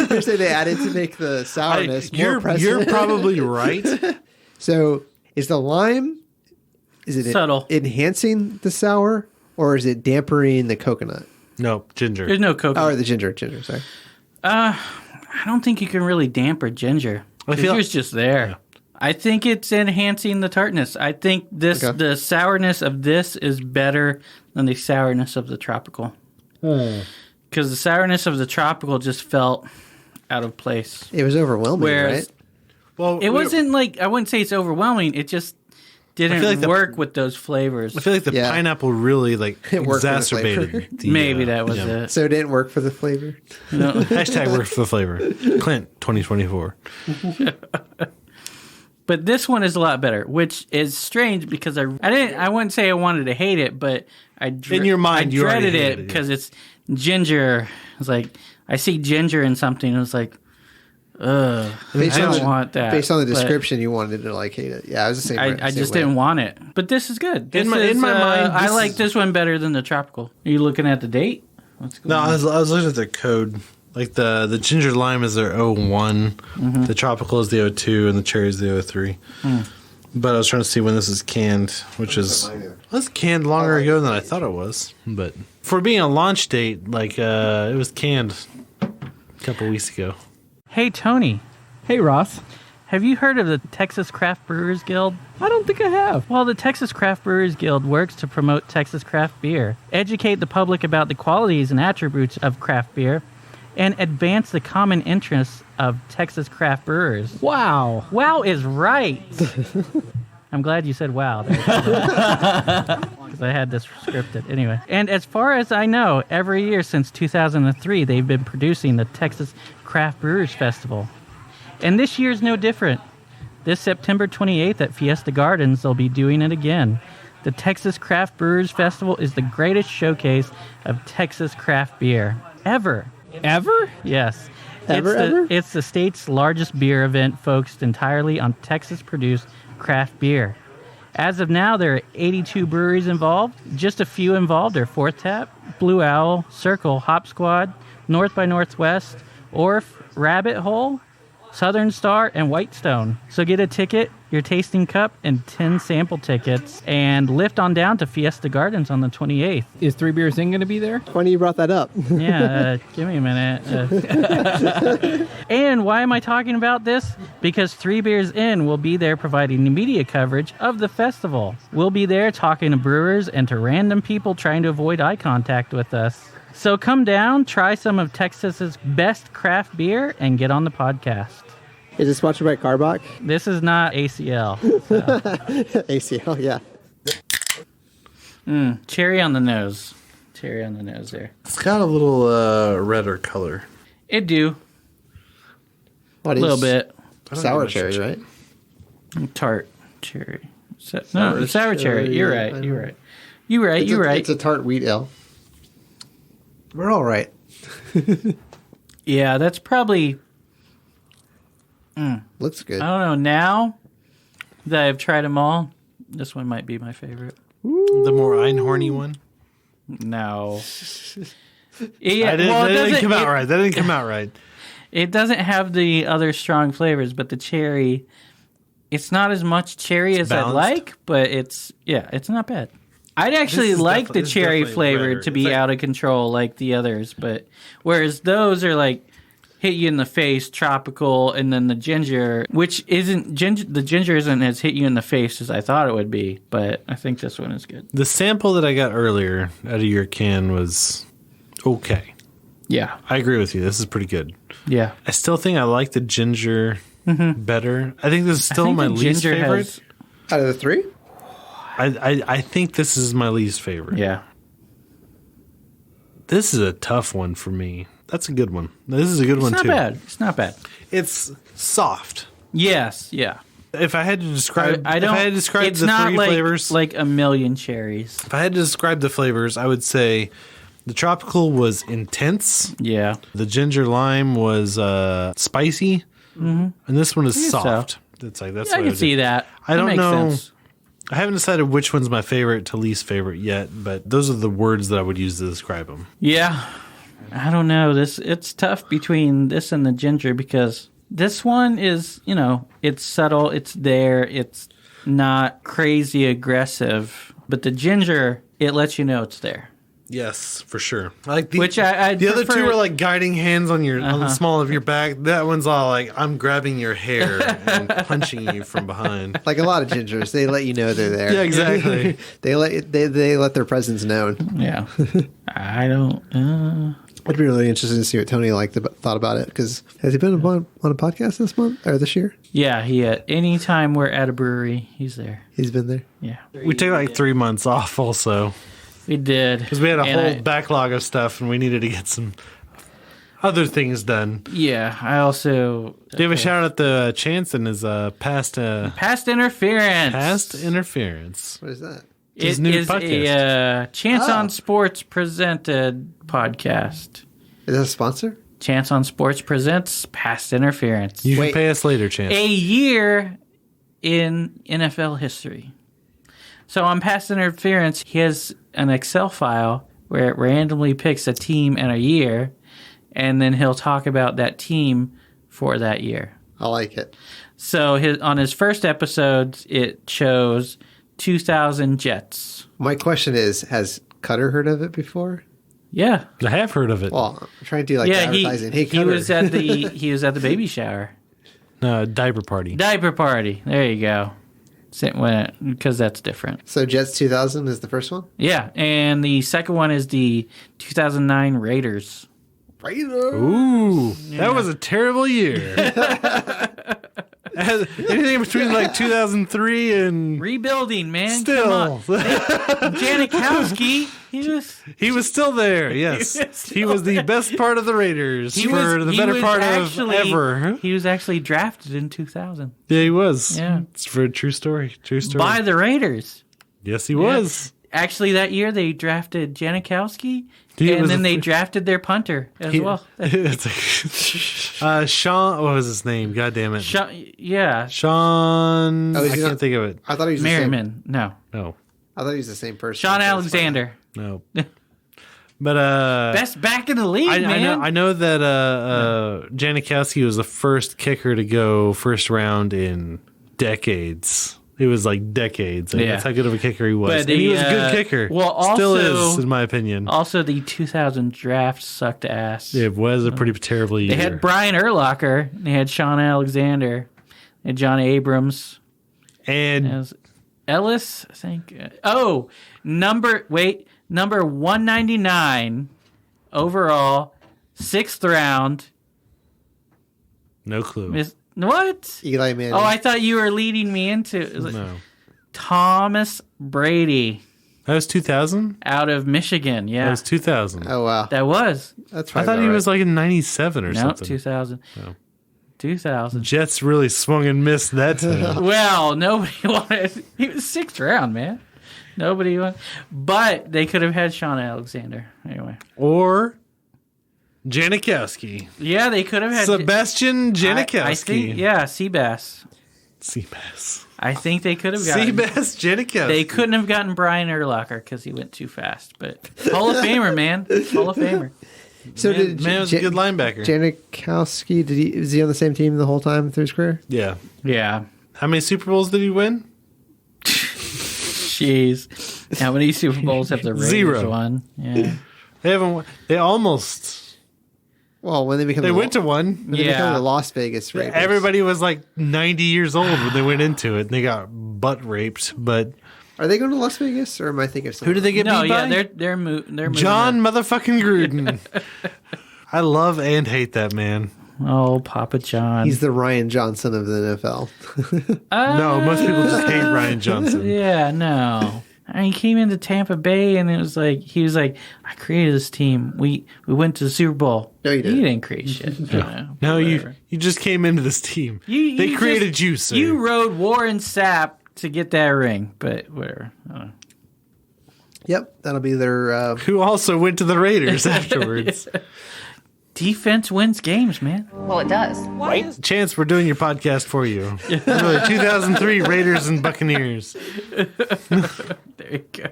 you're saying they added it to make the sourness more present. You're probably right. So is the lime? Is it Subtle. enhancing the sour or is it dampening the coconut? No, ginger. There's no coconut. Oh, or the ginger. Sorry. I don't think you can really damper ginger. Ginger's just there. Yeah. I think it's enhancing the tartness. I think the sourness of this is better than the sourness of the tropical. Because the sourness of the tropical just felt out of place. It was overwhelming, right? Well, it wasn't like, I wouldn't say it's overwhelming. It just didn't work with those flavors. I feel like the pineapple really exacerbated. Maybe that was it. So it didn't work for the flavor? No. Hashtag work for the flavor. Clint 2024. But this one is a lot better, which is strange because I wouldn't say I wanted to hate it, but in your mind, I dreaded it because it's ginger. It's like, I see ginger in something, and it's like, ugh, I don't want that. Based on the description, you wanted to hate it. Yeah, I was the same. I just didn't want it. But this is good. In my mind, I like this one better than the tropical. Are you looking at the date? No, I was looking at the code. Like the ginger lime is their 01, the tropical is the 02, and the cherry is the 03. But I was trying to see when this is canned, which is canned longer ago than I thought it was. But for being a launch date, it was canned a couple weeks ago. Hey, Tony. Hey, Ross. Have you heard of the Texas Craft Brewers Guild? I don't think I have. Well, the Texas Craft Brewers Guild works to promote Texas craft beer, educate the public about the qualities and attributes of craft beer, and advance the common interests of Texas craft brewers. Wow. Wow is right. I'm glad you said wow. Because I had this scripted. Anyway. And as far as I know, every year since 2003, they've been producing the Texas Craft Brewers Festival. And this year's no different. This September 28th at Fiesta Gardens, they'll be doing it again. The Texas Craft Brewers Festival is the greatest showcase of Texas craft beer ever. Ever? Yes. Ever? It's the state's largest beer event focused entirely on Texas-produced craft beer. As of now, there are 82 breweries involved. Just a few involved are Fourth Tap, Blue Owl, Circle, Hop Squad, North by Northwest, Orf, Rabbit Hole, Southern Star, and Whitestone. So get a ticket, your tasting cup, and 10 sample tickets, and lift on down to Fiesta Gardens on the 28th. Is Three Beers In going to be there? Funny you brought that up. Yeah, give me a minute. And why am I talking about this? Because 3 Beers In will be there providing the media coverage of the festival. We'll be there talking to brewers and to random people trying to avoid eye contact with us. So come down, try some of Texas's best craft beer, and get on the podcast. Is it sponsored by Carbach? This is not ACL. So. ACL, yeah. Cherry on the nose. Cherry on the nose there. It's got a little redder color. It do. What a little bit. Sour cherry, right? Tart cherry. Sour cherry. You're right. You're right. It's a tart wheat ale. We're all right. Yeah, that's probably... Looks good. I don't know. Now that I've tried them all, this one might be my favorite. The more Einhorny one? No. Yeah, that didn't come out right. That didn't come out right. It doesn't have the other strong flavors, but the cherry, it's not as much cherry as I'd like, but it's not bad. I'd actually like the cherry flavor to be out of control like the others, but whereas those are like hit you in the face, tropical, and then the ginger, which isn't the ginger isn't as hit you in the face as I thought it would be, but I think this one is good. The sample that I got earlier out of your can was okay. Yeah. I agree with you. This is pretty good. Yeah. I still think I like the ginger better. I think this is still my least favorite. Out of the three? I think this is my least favorite. Yeah. This is a tough one for me. That's a good one. This is a good one, too. It's not bad. It's soft. Yes, yeah. If I had to describe, it's the not three flavors, like a million cherries. If I had to describe the flavors, I would say the tropical was intense. Yeah. The ginger lime was spicy, and this one is soft. So. It's like that's. Yeah, what I can see that. I don't know. Sense. I haven't decided which one's my favorite to least favorite yet, but those are the words that I would use to describe them. Yeah. I don't know. It's tough between this and the ginger because this one is, it's subtle, it's there, it's not crazy aggressive, but the ginger, it lets you know it's there. Yes, for sure. I like Which I'd the other two prefer- are like guiding hands on on the small of your back. That one's all like I'm grabbing your hair and punching you from behind. Like a lot of gingers, they let you know they're there. Yeah, exactly. they let their presence known. Yeah. I don't. I'd be really interested to see what Tony thought about it, because has he been on a podcast this month or this year? Yeah, anytime we're at a brewery, he's there. He's been there. Yeah. We took like 3 months off also We did. because we had a whole backlog of stuff and we needed to get some other things done. Yeah, I also... Give a shout out to Chance and his past interference. Past interference. What is that? His It new is podcast. a Chance on Sports presented podcast. Is that a sponsor? Chance on Sports presents Past Interference. You Wait. can pay us later, Chance. A year in NFL history. So on Past Interference, he has an Excel file where it randomly picks a team and a year, and then he'll talk about that team for that year. I like it. So on his first episode, it chose 2000 Jets. My question is, has Cutter heard of it before? Yeah. I have heard of it. Well, I'm trying to do Yeah, advertising. Hey, he Cutter. was at the baby shower. Diaper party. Diaper party. There you go. Because that's different. So Jets 2000 is the first one? Yeah, and the second one is the 2009 Raiders. Ooh, that was a terrible year. Anything between like 2003 and Rebuilding, man. still, Come on. Janikowski, he was still there. Yes, he was the best part of the Raiders he for was- the he better was part actually- of ever. He was actually drafted in 2000 Yeah, he was. Yeah. It's for a true story. True story. by the Raiders. Yes, he was. Actually, that year they drafted Janikowski, He and was then the they fir- drafted their punter as well. It's like, Sean. What was his name? God damn it. Yeah, Sean. Oh, I is he can't not- think of it. I thought he was the same. Merriman. No, No, I thought he was the same person. Sean That's fine. Alexander. no. But Best back in the league, man. I know that Janikowski was the first kicker to go first round in decades. It was like decades. Yeah. That's how good of a kicker he was. But And he was a good the, kicker. well, Still also- is, in my opinion. Also, the 2000 draft sucked ass. It was a pretty terrible year. They had Brian Urlacher. They had Sean Alexander. They had John Abrams. and As Ellis, I think. Number 199 overall, 6th round. no clue. What? Eli Manning. Oh, I thought you were leading me into it. No. Thomas Brady That was 2000? out of Michigan. Yeah, That was 2000. Oh, wow. that was. That's I probably thought he about was right. like in 97 or No, something. 2000. No. 2000. Jets really swung and missed that time. Well, nobody wanted. He was 6th round, man. Nobody wanted. But they could have had Sean Alexander. Anyway. Or Janikowski. Yeah, they could have had. Sebastian Janikowski. I think, yeah, Seabass. Seabass. I think they could have gotten. Seabass Janikowski. They couldn't have gotten Brian Urlacher because he went too fast. But Hall of Famer, man. Hall of Famer. So did Man was a good linebacker. Janikowski, is he on the same team the whole time through his career? Yeah. Yeah. How many Super Bowls did he win? Jeez. How many Super Bowls have the Raiders 0. won? Yeah. They haven't won. They almost. Well, when they become They went to one. when they become Yeah. the Las Vegas Raiders. Everybody was like 90 years old when they went into it, and they got butt raped. But Are they going to Las Vegas, or am I thinking of something? who did they get No, beat yeah, by? they're moving. John motherfucking Gruden. I love and hate that man. Oh, Papa John. He's the Ryan Johnson of the NFL. No, most people just hate Ryan Johnson. Yeah, no. I mean, he came into Tampa Bay and he was like, I created this team. We went to the Super Bowl. No, you didn't. He didn't create shit. No, Whatever. you just came into this team. You They just- created you, sir. You rode Warren Sapp to get that ring, but whatever. I don't know. Yep, that'll be their. Who also went to the Raiders afterwards. Defense wins games, man. Well, it does. Chance, we're doing your podcast for you. Really, 2003 Raiders and Buccaneers. There you go.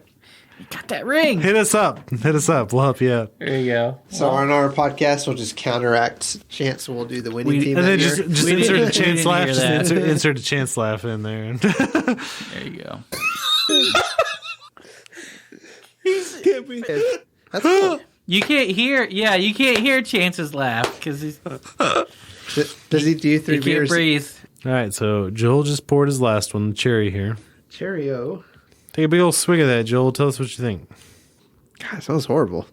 You got that ring. Hit us up. Hit us up. We'll help you out. There you go. So on our podcast, we'll just counteract Chance. Well do the winning team. And that then year. just We insert didn't- a we chance didn't laugh. hear Just that. insert a chance laugh in there. There you go. That's cool. You can't hear Chance's laugh because he's Does he do 3 he can't beers? breathe. All right, so Joel just poured his last one, the cherry here. Cheerio. Take a big old swig of that, Joel. Tell us what you think. God, it sounds horrible.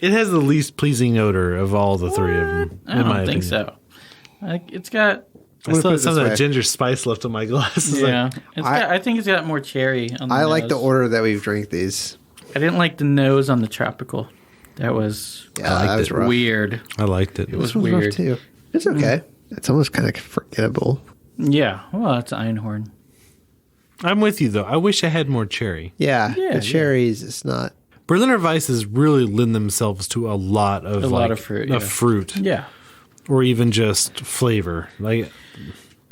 It has the least pleasing odor of all the 3 of them. I don't think so. It's got I still put it have some this of that way. ginger spice left in my glass. It's yeah. like, I think it's got more cherry on the I like the nose. order that we've drank these. I didn't like the nose on the tropical. That was Yeah, liked that was it. rough. weird. I liked it. It was This one's rough weird. too. It's okay. It's almost kind of forgettable. Yeah. Well, it's Einhorn. I'm with you, though. I wish I had more cherry. Yeah, Yeah, the cherries. It's not. Berliner Weisses really lend themselves to a lot of lot of fruit, yeah. fruit, Yeah. or even just flavor. Like,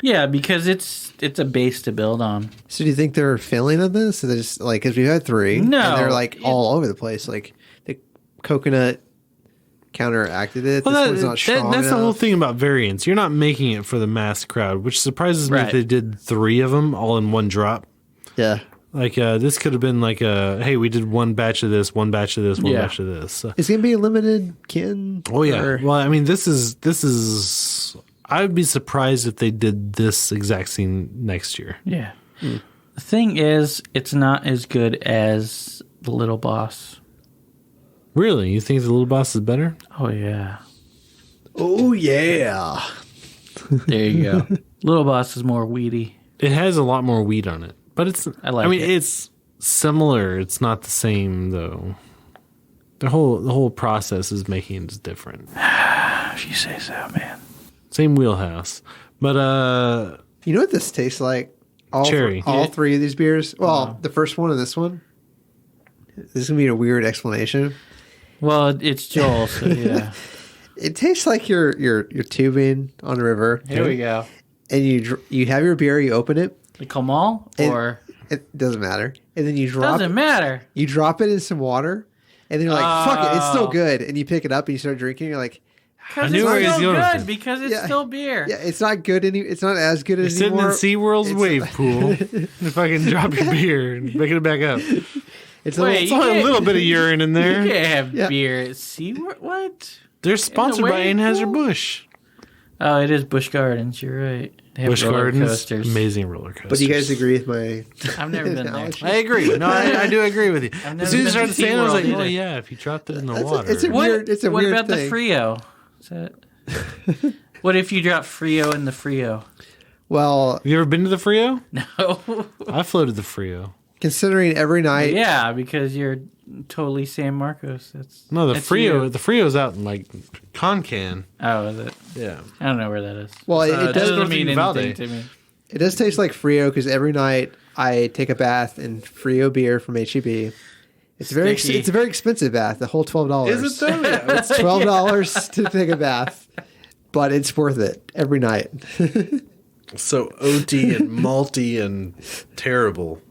Yeah, because it's a base to build on. So do you think they're failing at this? So they're just like, because we've had 3, No. and they're like all over the place. Like the coconut counteracted it. well, This one's not strong that's the whole enough. thing about variants. You're not making it for the mass crowd, which surprises me Right. that they did 3 of them all in one drop. Yeah. Like, this could have been like hey, we did 1 batch of this, 1 batch of this, 1 Yeah. batch of this. So- It's gonna be a limited can. oh yeah. or- Well, I mean, this is. I would be surprised if they did this exact scene next year. Yeah. The thing is, it's not as good as the Little Boss. Really, you think the Little Boss is better? Oh yeah. Oh yeah. There you go. Little Boss is more weedy. It has a lot more wheat on it, but it's. I like it. It's similar. It's not the same though. The whole process is making it different. If you say so, man. Same wheelhouse, but You know what this tastes like? Cherry. All 3 of these beers. Well, the first one and this one. This is gonna be a weird explanation. Well, it's Joel, so yeah. It tastes like you're tubing on a river. Here we go. And you have your beer. You open it. The Kamal And- or It doesn't matter. And then you drop doesn't matter. you drop it in some water. And then you're like, fuck it, it's still good. And you pick it up and you start drinking. You're like, Because knew where he it's was still going with good it. because it's Yeah. still beer. yeah, it's not good it's not as good you're as sitting in anymore. SeaWorld's wave pool. If I can drop your beer and pick it back up, It's a Wait, it's little, only a can't- little bit of urine in You there. can't have Yeah. beer at SeaWorld. What? They're sponsored by wave pool? Anheuser-Busch. Oh, it is Busch Gardens. You're right. They have Busch roller Gardens, coasters. amazing roller coasters. but do you guys agree with my I've never been there. analogy? I agree. No, I do agree with you. never As soon as you been started to saying it, I was SeaWorld like, either. oh yeah, if you dropped it in the That's a- water. it's a What, weird- it's a what weird about thing. the Frio? Is that, what if you drop Frio in the Frio? Well, Have you ever been to the Frio? No. I floated the Frio. considering every night, Yeah, because you're totally San Marcos. No, the that's Frio. you. The Frio's out in like Concan. Oh, is it? Yeah. I don't know where that is. well, it just does north Doesn't of mean Uvalde. anything to me. it does taste like Frio because every night I take a bath in Frio beer from HEB. It's Sticky. it's a very expensive bath. The whole $12. Is it though? Yeah. It's $12 to take a bath, but it's worth it every night. So oaty and malty and terrible.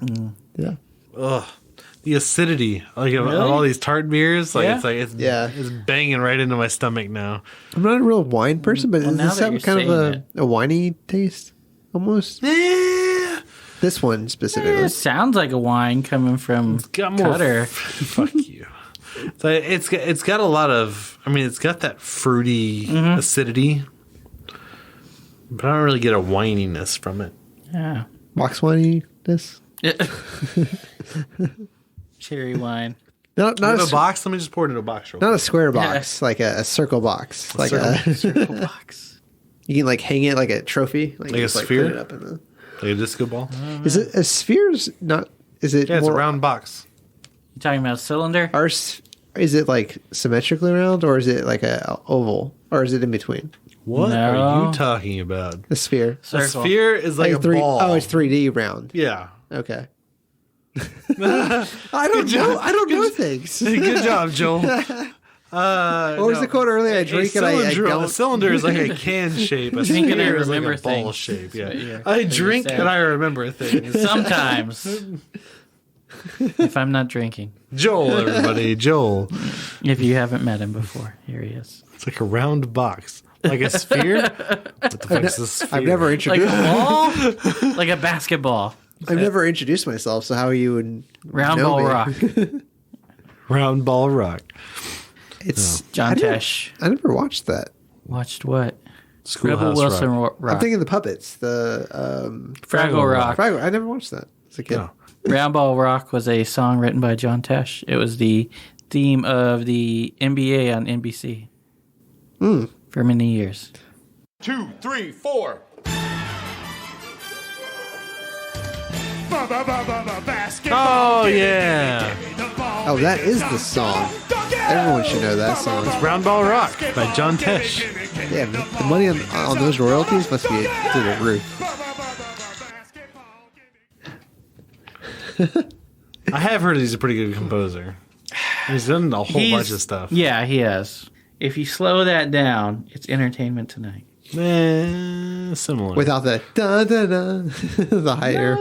Yeah. Ugh. The acidity, like of Really? all these tart beers, like Yeah? it's Yeah. it's banging right into my stomach now. I'm not a real wine person, but Well, does now this that have you're kind of saying a winey taste almost? This one specifically. It sounds like a wine coming from Got more. Cutter. Fuck you. So it's got a lot of. I mean, it's got that fruity Mm-hmm. acidity, but I don't really get a wininess from it. Yeah. Box winey this? Cherry wine. Not I have a, a box. Let me just pour it into a box. Real not quick. a square box, like a circle box. Like a Circle box. you can like hang it like a trophy. Like, Like you a just, sphere? Put it up in the, Like a disco ball. is it a sphere's not is it Yeah, it's more a round box. You talking about a cylinder? is it like symmetrically round or is it like a oval or is it in between? What No. are you talking about? The sphere. A Circle. sphere is like a three ball. oh, it's 3D round. Yeah. Okay. I don't know. I don't know things. Good job, Joel. What was the quote earlier? I drink and I A don't. cylinder is like a can shape. A Drink and I sphere is like remember a ball things. shape. That's what Yeah. you're- I what you're drink saying. and I remember things. Sometimes. If I'm not drinking. Joel, everybody, Joel. If you haven't met him before, here he is. It's like a round box, like a sphere. What the fuck is a sphere? I've never Like a introduced. ball? Like a basketball. I've never introduced myself. So how you would Round know ball me? rock. Round Ball Rock. It's John Tesh. I never watched that. Watched what? Schoolhouse Rebel Wilson Rock. Rock. I'm thinking the puppets. The Fraggle Rock. Fraggle. I never watched that as a kid. No. Round Ball Rock was a song written by John Tesh. It was the theme of the NBA on NBC for many years. 2, 3, 4. Oh, yeah. Oh, that is the song. Everyone should know that song. Round Ball Rock by John Tesh. Yeah, the money on those royalties must be through the roof. I have heard he's a pretty good composer. He's done a whole bunch of stuff. Yeah, he has. If you slow that down, it's Entertainment Tonight. Similar. Without the da da da, the higher.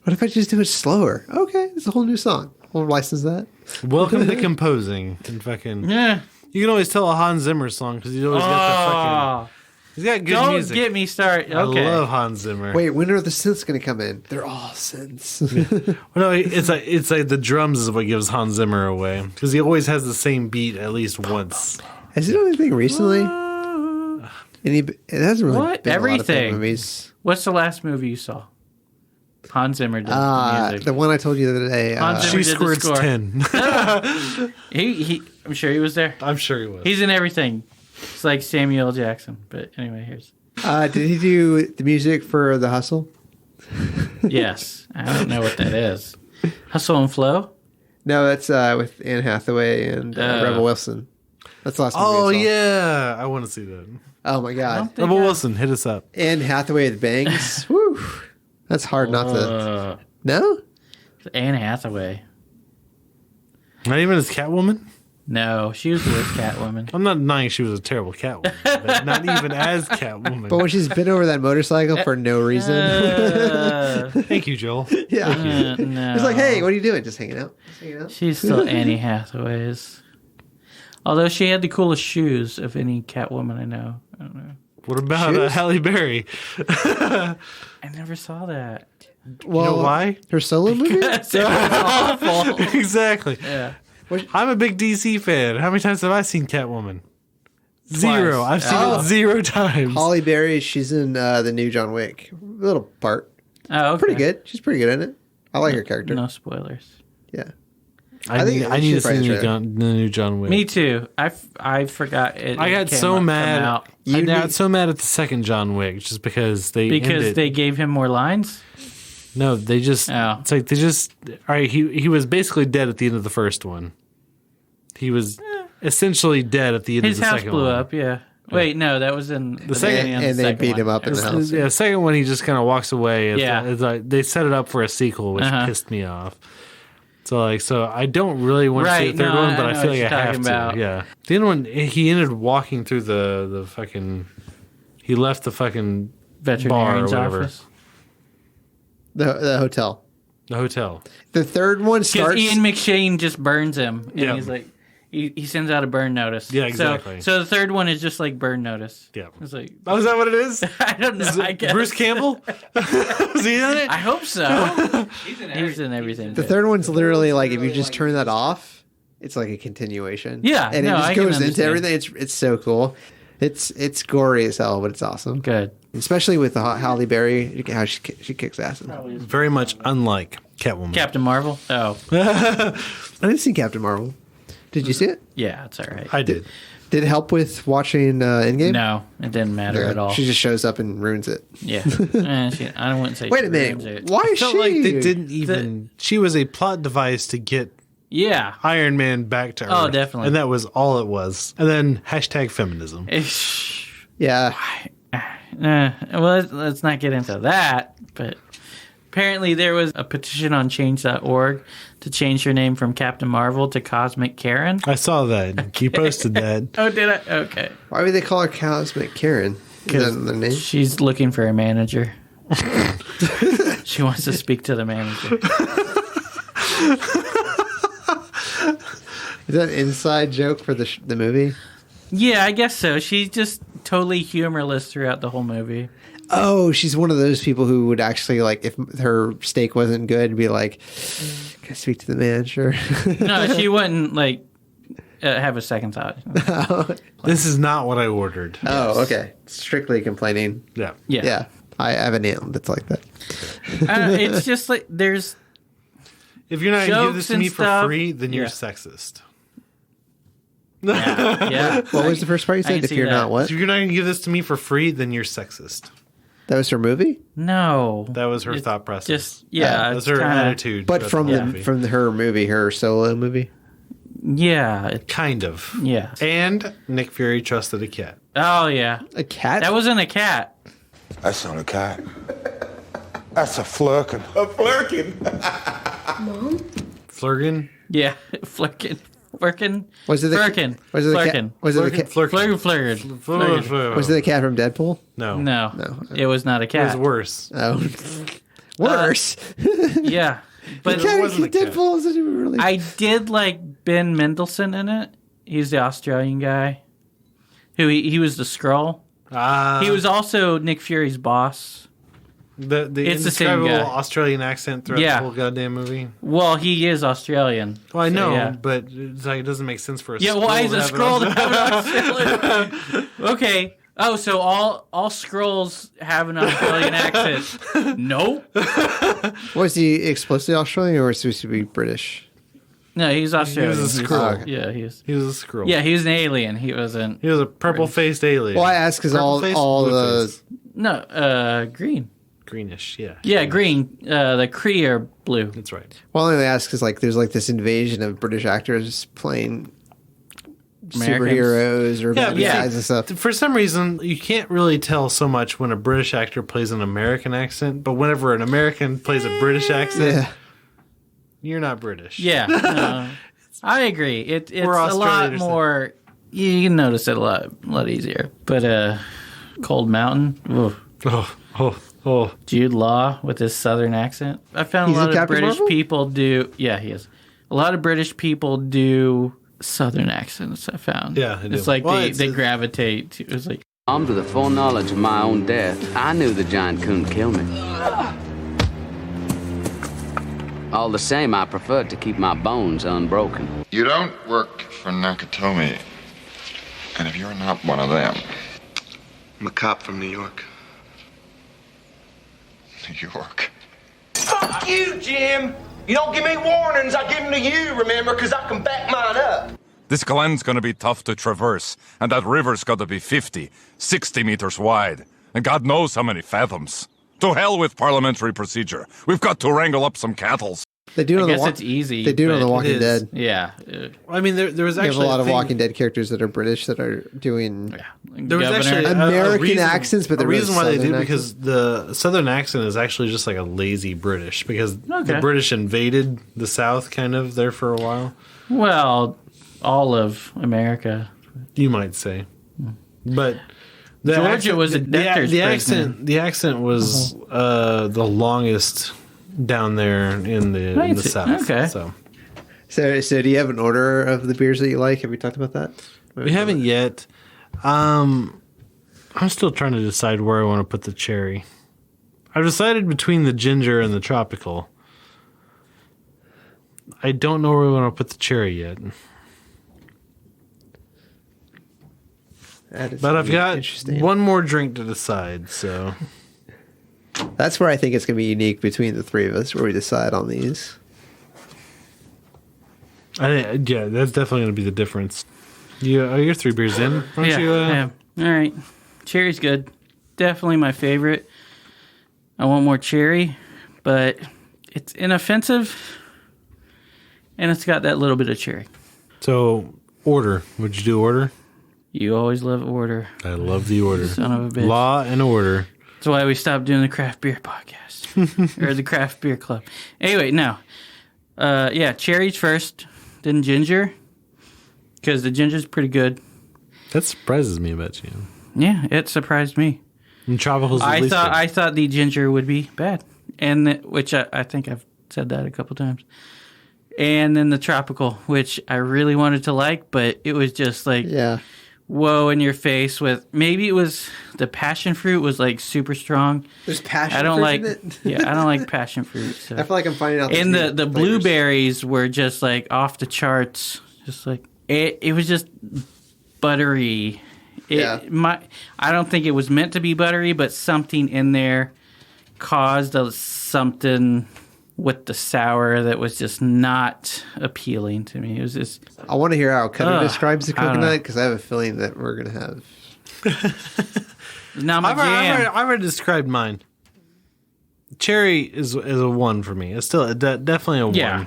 What if I just do it slower? Okay, it's a whole new song. We'll license that. Welcome to composing. And fucking, Yeah. you can always tell a Hans Zimmer song because he's always got the fucking. He's got good Don't music. get me started. Okay. I love Hans Zimmer. Wait, when are the synths going to come in? They're all synths. Well, no, it's like the drums is what gives Hans Zimmer away because he always has the same beat at least once. Has he done anything recently? It hasn't really What? been a lot of Everything. film movies. What's the last movie you saw? Hans Zimmer did the music. The one I told you the other day. Hans Zimmer She did the squirts score. 10. I'm sure he was there. I'm sure he was. He's in everything. It's like Samuel L. Jackson. But anyway, here's. did he do the music for The Hustle? Yes. I don't know what that is. Hustle and Flow? No, that's with Anne Hathaway and Rebel Wilson. That's the last movie Oh I saw. yeah, I want to see that. Oh my god. Rebel Wilson, hit us up. Anne Hathaway with bangs. Woo. That's hard not to. No? Anne Hathaway. Not even as Catwoman. No, she was the worst Catwoman. I'm not denying she was a terrible Catwoman, but not even as Catwoman. But when she's been over that motorcycle for no reason. Thank you, Joel. Yeah. No. It's like, hey, what are you doing? Just hanging out. Just hanging out. She's still Annie Hathaway's. Although she had the coolest shoes of any Catwoman I know. I don't know. What about Shoes? Halle Berry? I never saw that. Well, You know why? Her solo movie? That's awful. Exactly. Yeah. I'm a big DC fan. How many times have I seen Catwoman? Zero. Twice. I've seen it 0 times. Holly Berry, she's in the new John Wick. Little part. Oh, okay. Pretty good. She's pretty good in it. I like her character. No spoilers. Yeah. I think need to she's see probably the new John Wick. Me too. I forgot it. I got so mad. Out. I got so mad at the second John Wick just because Because they gave him more lines? No, they just. Oh. It's like they just. All right, he was basically dead at the end of the first one. He was essentially dead at the end His of the house second blew one. up, yeah. Wait, no, that was in the second- beginning of the and they second beat one. him up in the house. Yeah, the second one he just kind of walks away. Yeah. It's like they set it up for a sequel, which Uh-huh. pissed me off. So I don't really want to see Right, the third no, one, but I I know feel what like I you're have talking to. about. Yeah, the other one he ended walking through the fucking. He left the fucking bar or Veterinarian's whatever. office. The hotel. The hotel. The third one Because starts. Ian McShane just burns him. And Yeah. he's like, he sends out a burn notice. Yeah, exactly. So the third one is just like burn notice. Yeah. It's like, Oh, is that what it is? I don't know. I guess. Bruce Campbell? Was he in it? I hope so. He's in everything. The but- third one's literally like if you just turn that off, it's like a continuation. Yeah, and no, it I just can goes into understand. everything. It's so cool. It's gory as hell, but it's awesome. Good. Especially with the Halle Berry, how she kicks ass. In that. Very much unlike Catwoman. Captain Marvel? Oh, I didn't see Captain Marvel. Did you see it? yeah, it's all right. I did. Did it help with watching Endgame? No, it didn't matter at all. She just shows up and ruins it. Yeah. I wouldn't say Wait she a ruins minute. it. Why is Felt she? like they didn't even. She was a plot device to get Yeah. Iron Man back to Earth. Oh, definitely. And that was all it was. And then hashtag feminism. Yeah. Well, let's not get into that. But apparently there was a petition on change.org to change her name from Captain Marvel to Cosmic Karen. I saw that. You posted that. Oh, did I? Okay. Why would they call her Cosmic Karen? Is that their name? She's looking for a manager. She wants to speak to the manager. Is that an inside joke for the movie? Yeah, I guess so. She's just totally humorless throughout the whole movie. Oh, she's one of those people who would actually, like, if her steak wasn't good, be like, can I speak to the manager? No, she wouldn't, like, have a second thought. This is not what I ordered. Oh, okay. Strictly complaining. Yeah. Yeah. I have an aunt that's like that. It's just like there's If you're not going to give this Jokes to and me stuff. for free, then you're Yeah. sexist. yeah. What was the first part you I can said? If see you're that. not what? If you're not going to give this to me for free, then you're sexist. That was her movie? No, That was her It's thought process. just that was her kinda- attitude. But about from the the movie. from her movie, her solo movie? Yeah, Kind of. yeah. And Nick Fury trusted a cat. Oh yeah, A cat? that wasn't a cat. That's not a cat. That's a flirkin. A flirkin? Flurgan? Yeah, Flirkin. Was it the Flirkin? Was it the cat? Flirkin? Was it the cat? Flirkin. Was it the cat from Deadpool? No. No, it was not a It was cat. worse. Oh, worse. Yeah, but Cat wasn't a cat. Deadpool isn't even really. I did like Ben Mendelsohn in it. He's the Australian guy. Who he was the Skrull. He was also Nick Fury's boss. the It's the same indescribable guy. Australian accent throughout Yeah. the whole goddamn movie. Well, he is Australian. Well, I So, know, yeah. but it's like, it doesn't make sense for a Yeah, why is a to scroll have to have an Australian? Okay. Oh, so all scrolls have an Australian accent? Nope. Was he explicitly Australian or was he supposed to be British? No, he's Australian. He was a Skrull. Yeah, he was. He was a scroll. Yeah, he was an alien. He wasn't. He was a purple-faced alien. Well, I asked because all the Blue-faced. No, green. Greenish, yeah. Yeah, green. The Kree are blue. That's right. well, I only asked because like there's like this invasion of British actors playing Americans. superheroes or bad Yeah, guys and stuff. For some reason, you can't really tell so much when a British actor plays an American accent, but whenever an American plays a British accent, Yeah. you're not British. Yeah, I agree. It's We're a lot Australians. more. You can notice it a lot easier. But Cold Mountain, oof. Oh. Jude Law with his southern accent. I found He's a in lot of Captain British Marvel? people do. Yeah, he is. A lot of British people do southern accents. I found. Yeah, they do. It's like Well, they gravitate to. It's like Armed with the full knowledge of my own death, I knew the giant couldn't kill me. All the same, I preferred to keep my bones unbroken. You don't work for Nakatomi. And if you're not one of them, I'm a cop from New York. New York. Fuck you, Jim! You don't give me warnings, I give them to you, remember, because I can back mine up. This glen's gonna be tough to traverse, and that river's gotta be 50, 60 meters wide, and God knows how many fathoms. To hell with parliamentary procedure. We've got to wrangle up some cattle. They do it I on the guess Wa- it's easy. They do it on but- The Walking It is. Dead. Yeah. I mean, there was They have actually a lot of thing- Walking Dead characters that are British that are doing There was Governor. actually American reason, accents, but a they're really reason why they do Southern because the Southern accent is actually just like a lazy British because the Okay. British invaded the South kind of there for a while. Well, all of America. You might say, but the Georgia accent, was a debtor's the prisoner. accent. The accent was the longest down there in the South. Okay. So do you have an order of the beers that you like? Have we talked about that? We haven't yet. I'm still trying to decide where I want to put the cherry. I've decided between the ginger and the tropical. I don't know where we want to put the cherry yet. That is But I've got interesting. one more drink to decide, so That's where I think it's going to be unique between the three of us, where we decide on these. yeah, that's definitely going to be the difference. You're 3 beers in, aren't Yeah, you? yeah. All right. Cherry's good. Definitely my favorite. I want more cherry, but it's inoffensive, and it's got that little bit of cherry. So, order. Would you do order? You always love order. I love the order. Son of a bitch. Law and order. That's why we stopped doing the craft beer podcast or the craft beer club. Anyway, now, cherries first, then ginger, because the ginger's pretty good. That surprises me about you. Yeah, it surprised me. And tropical's the I least thought good. I thought the ginger would be bad, and which I think I've said that a couple times. And then the tropical, which I really wanted to like, but it was just like whoa in your face with, maybe it was the passion fruit was like super strong. There's passion I don't fruit like in it? Yeah, I don't like passion fruit. So. I feel like I'm finding out. And these the new blueberries were just like off the charts. Just like it was just buttery. I don't think it was meant to be buttery, but something in there caused something with the sour that was just not appealing to me. It was just. I want to hear how Cutter describes the coconut because I have a feeling that we're gonna have. Not my jam. I've already described mine. Cherry is a 1 for me. It's still definitely a 1. Yeah.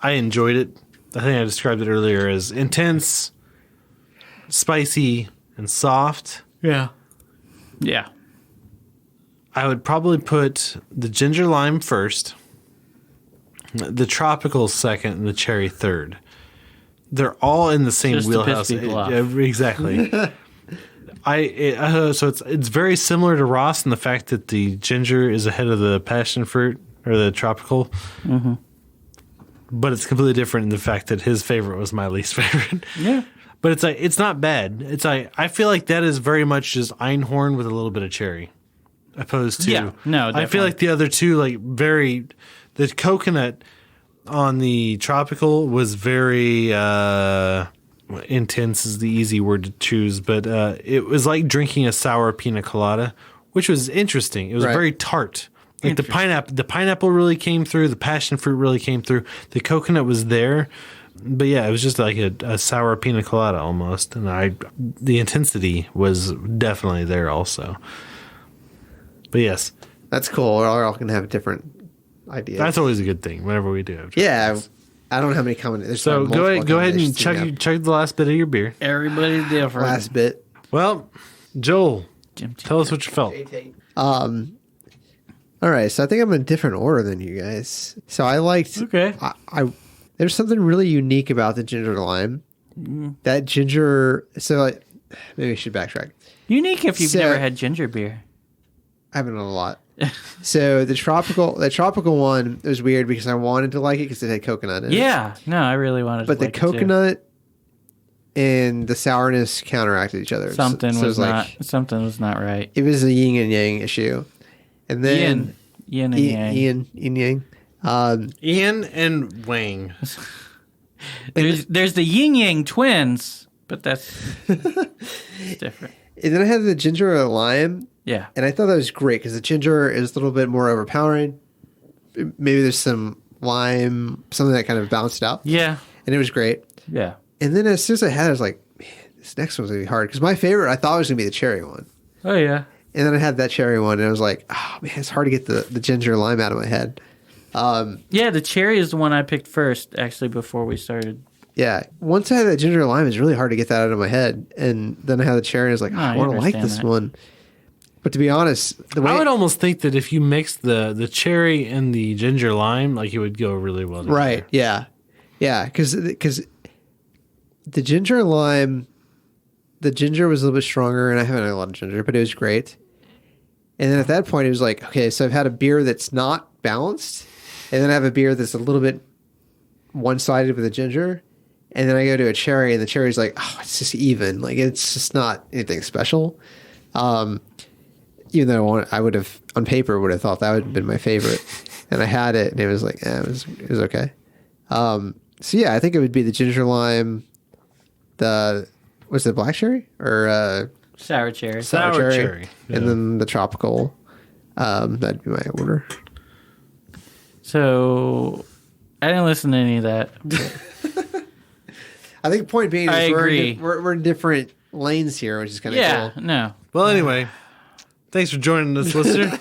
I enjoyed it. I think I described it earlier as intense, spicy, and soft. Yeah. Yeah. I would probably put the ginger lime first, the tropical second, and the cherry third. They're all in the same Just wheelhouse. to piss people off. Exactly. So it's very similar to Ross in the fact that the ginger is ahead of the passion fruit or the tropical. Mm-hmm. But it's completely different in the fact that his favorite was my least favorite. Yeah. But it's not bad. I feel like that is very much just Einhorn with a little bit of cherry. Opposed to definitely. I feel like the other two the coconut on the tropical was very intense is the easy word to choose, but it was like drinking a sour pina colada, which was interesting. It was very tart. Like the pineapple really came through, the passion fruit really came through. The coconut was there, but yeah, it was just like a sour pina colada almost, and the intensity was definitely there also. But yes, that's cool. We're all going to have different ideas. That's always a good thing whenever we do. Yeah, I don't know how many combinations. So go ahead and chug the last bit of your beer. Everybody's different. Last bit. Well, Joel, tell us what you felt. All right, so I think I'm in a different order than you guys. So I liked. Okay. I there's something really unique about the ginger lime. That ginger. So maybe I should backtrack. Unique if you've never had ginger beer. I haven't had a lot. So the tropical one was weird because I wanted to like it because it had coconut in it. Yeah, no, I really wanted. But to the coconut and the sourness counteracted each other. Something was not right. It was a yin and yang issue, and then yin and yang. Yin Ian and Wang. There's the yin yang twins, but that's different. And then I had the ginger lime. Yeah. And I thought that was great because the ginger is a little bit more overpowering. Maybe there's some lime, something that kind of balanced it out. Yeah. And it was great. Yeah. And then as soon as I had it, I was like, man, this next one's going to be hard. Because my favorite, I thought was going to be the cherry one. Oh, yeah. And then I had that cherry one, and I was like, oh, man, it's hard to get the ginger lime out of my head. Yeah, the cherry is the one I picked first, actually, before we started. Yeah. Once I had that ginger lime, it's really hard to get that out of my head. And then I had the cherry, and I was like, I want to like this one. But to be honest, I would almost think that if you mixed the cherry and the ginger lime, like it would go really well together. Right. Yeah. Yeah. Because the ginger lime, the ginger was a little bit stronger, and I haven't had a lot of ginger, but it was great. And then at that point, it was like, okay, so I've had a beer that's not balanced, and then I have a beer that's a little bit one-sided with the ginger, and then I go to a cherry, and the cherry's like, oh, it's just even. Like, it's just not anything special. Even though I would have, on paper, would have thought that would have been my favorite. And I had it, and it was like, it was okay. So yeah, I think it would be the ginger lime, was it black cherry? Or sour cherry. Sour cherry. Yeah. And then the tropical. That'd be my order. So I didn't listen to any of that. I think the point being I is agree. we're in different lanes here, which is kind of cool. No. Well, anyway, thanks for joining us, listener.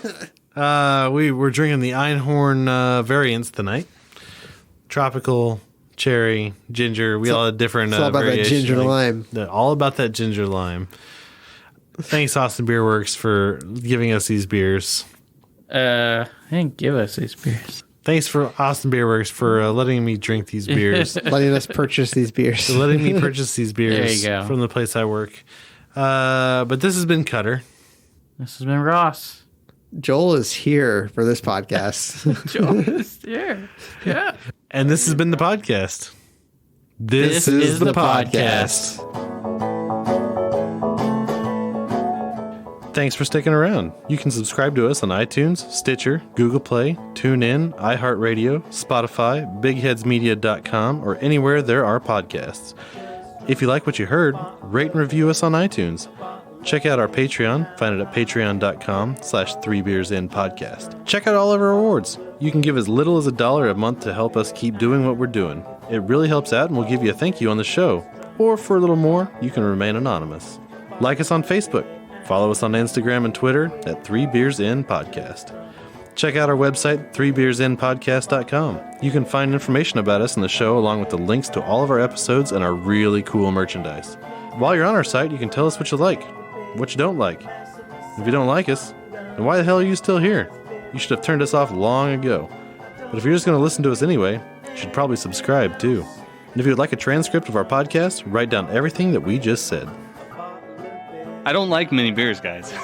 We were drinking the Einhorn variants tonight. Tropical, cherry, ginger. We all had different it's all about that ginger lime. All about that ginger lime. Thanks, Austin Beerworks, for giving us these beers. They didn't give us these beers. Thanks for Austin Beerworks for letting me drink these beers. Letting us purchase these beers. Letting me purchase these beers There you go. from the place I work. But this has been Cutter. This has been Ross. Joel is here for this podcast. Joel is here. Yeah. And this has been the podcast. This is the podcast. Thanks for sticking around. You can subscribe to us on iTunes, Stitcher, Google Play, TuneIn, iHeartRadio, Spotify, BigHeadsMedia.com, or anywhere there are podcasts. If you like what you heard, rate and review us on iTunes. Check out our Patreon. Find it at patreon.com/3beersinpodcast. Check out all of our awards. You can give as little as $1 a month to help us keep doing what we're doing. It really helps out, and we'll give you a thank you on the show. Or for a little more, you can remain anonymous. Like us on Facebook. Follow us on Instagram and Twitter at 3beersinpodcast. Check out our website, 3beersinpodcast.com. You can find information about us in the show along with the links to all of our episodes and our really cool merchandise. While you're on our site, you can tell us what you like, what you don't like. If you don't like us, then why the hell are you still here? You should have turned us off long ago. But if you're just going to listen to us anyway, you should probably subscribe too. And if you would like a transcript of our podcast, write down everything that we just said. I don't like mini beers, guys.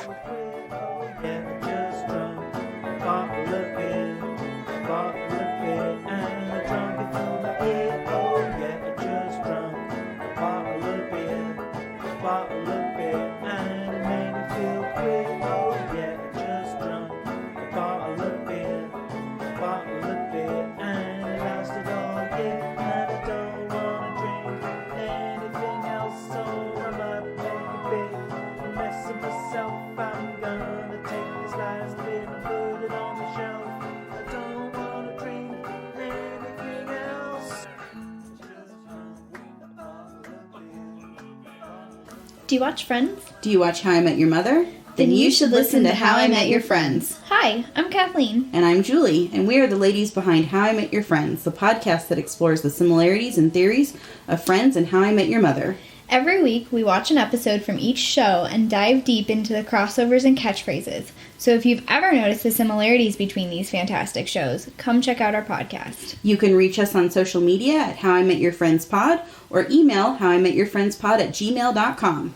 Do you watch Friends? Do you watch How I Met Your Mother? Then you should listen to How I Met Your Friends. Hi, I'm Kathleen. And I'm Julie, and we are the ladies behind How I Met Your Friends, the podcast that explores the similarities and theories of Friends and How I Met Your Mother. Every week, we watch an episode from each show and dive deep into the crossovers and catchphrases. So if you've ever noticed the similarities between these fantastic shows, come check out our podcast. You can reach us on social media at How I Met Your Friends Pod or email howimetyourfriendspod@gmail.com.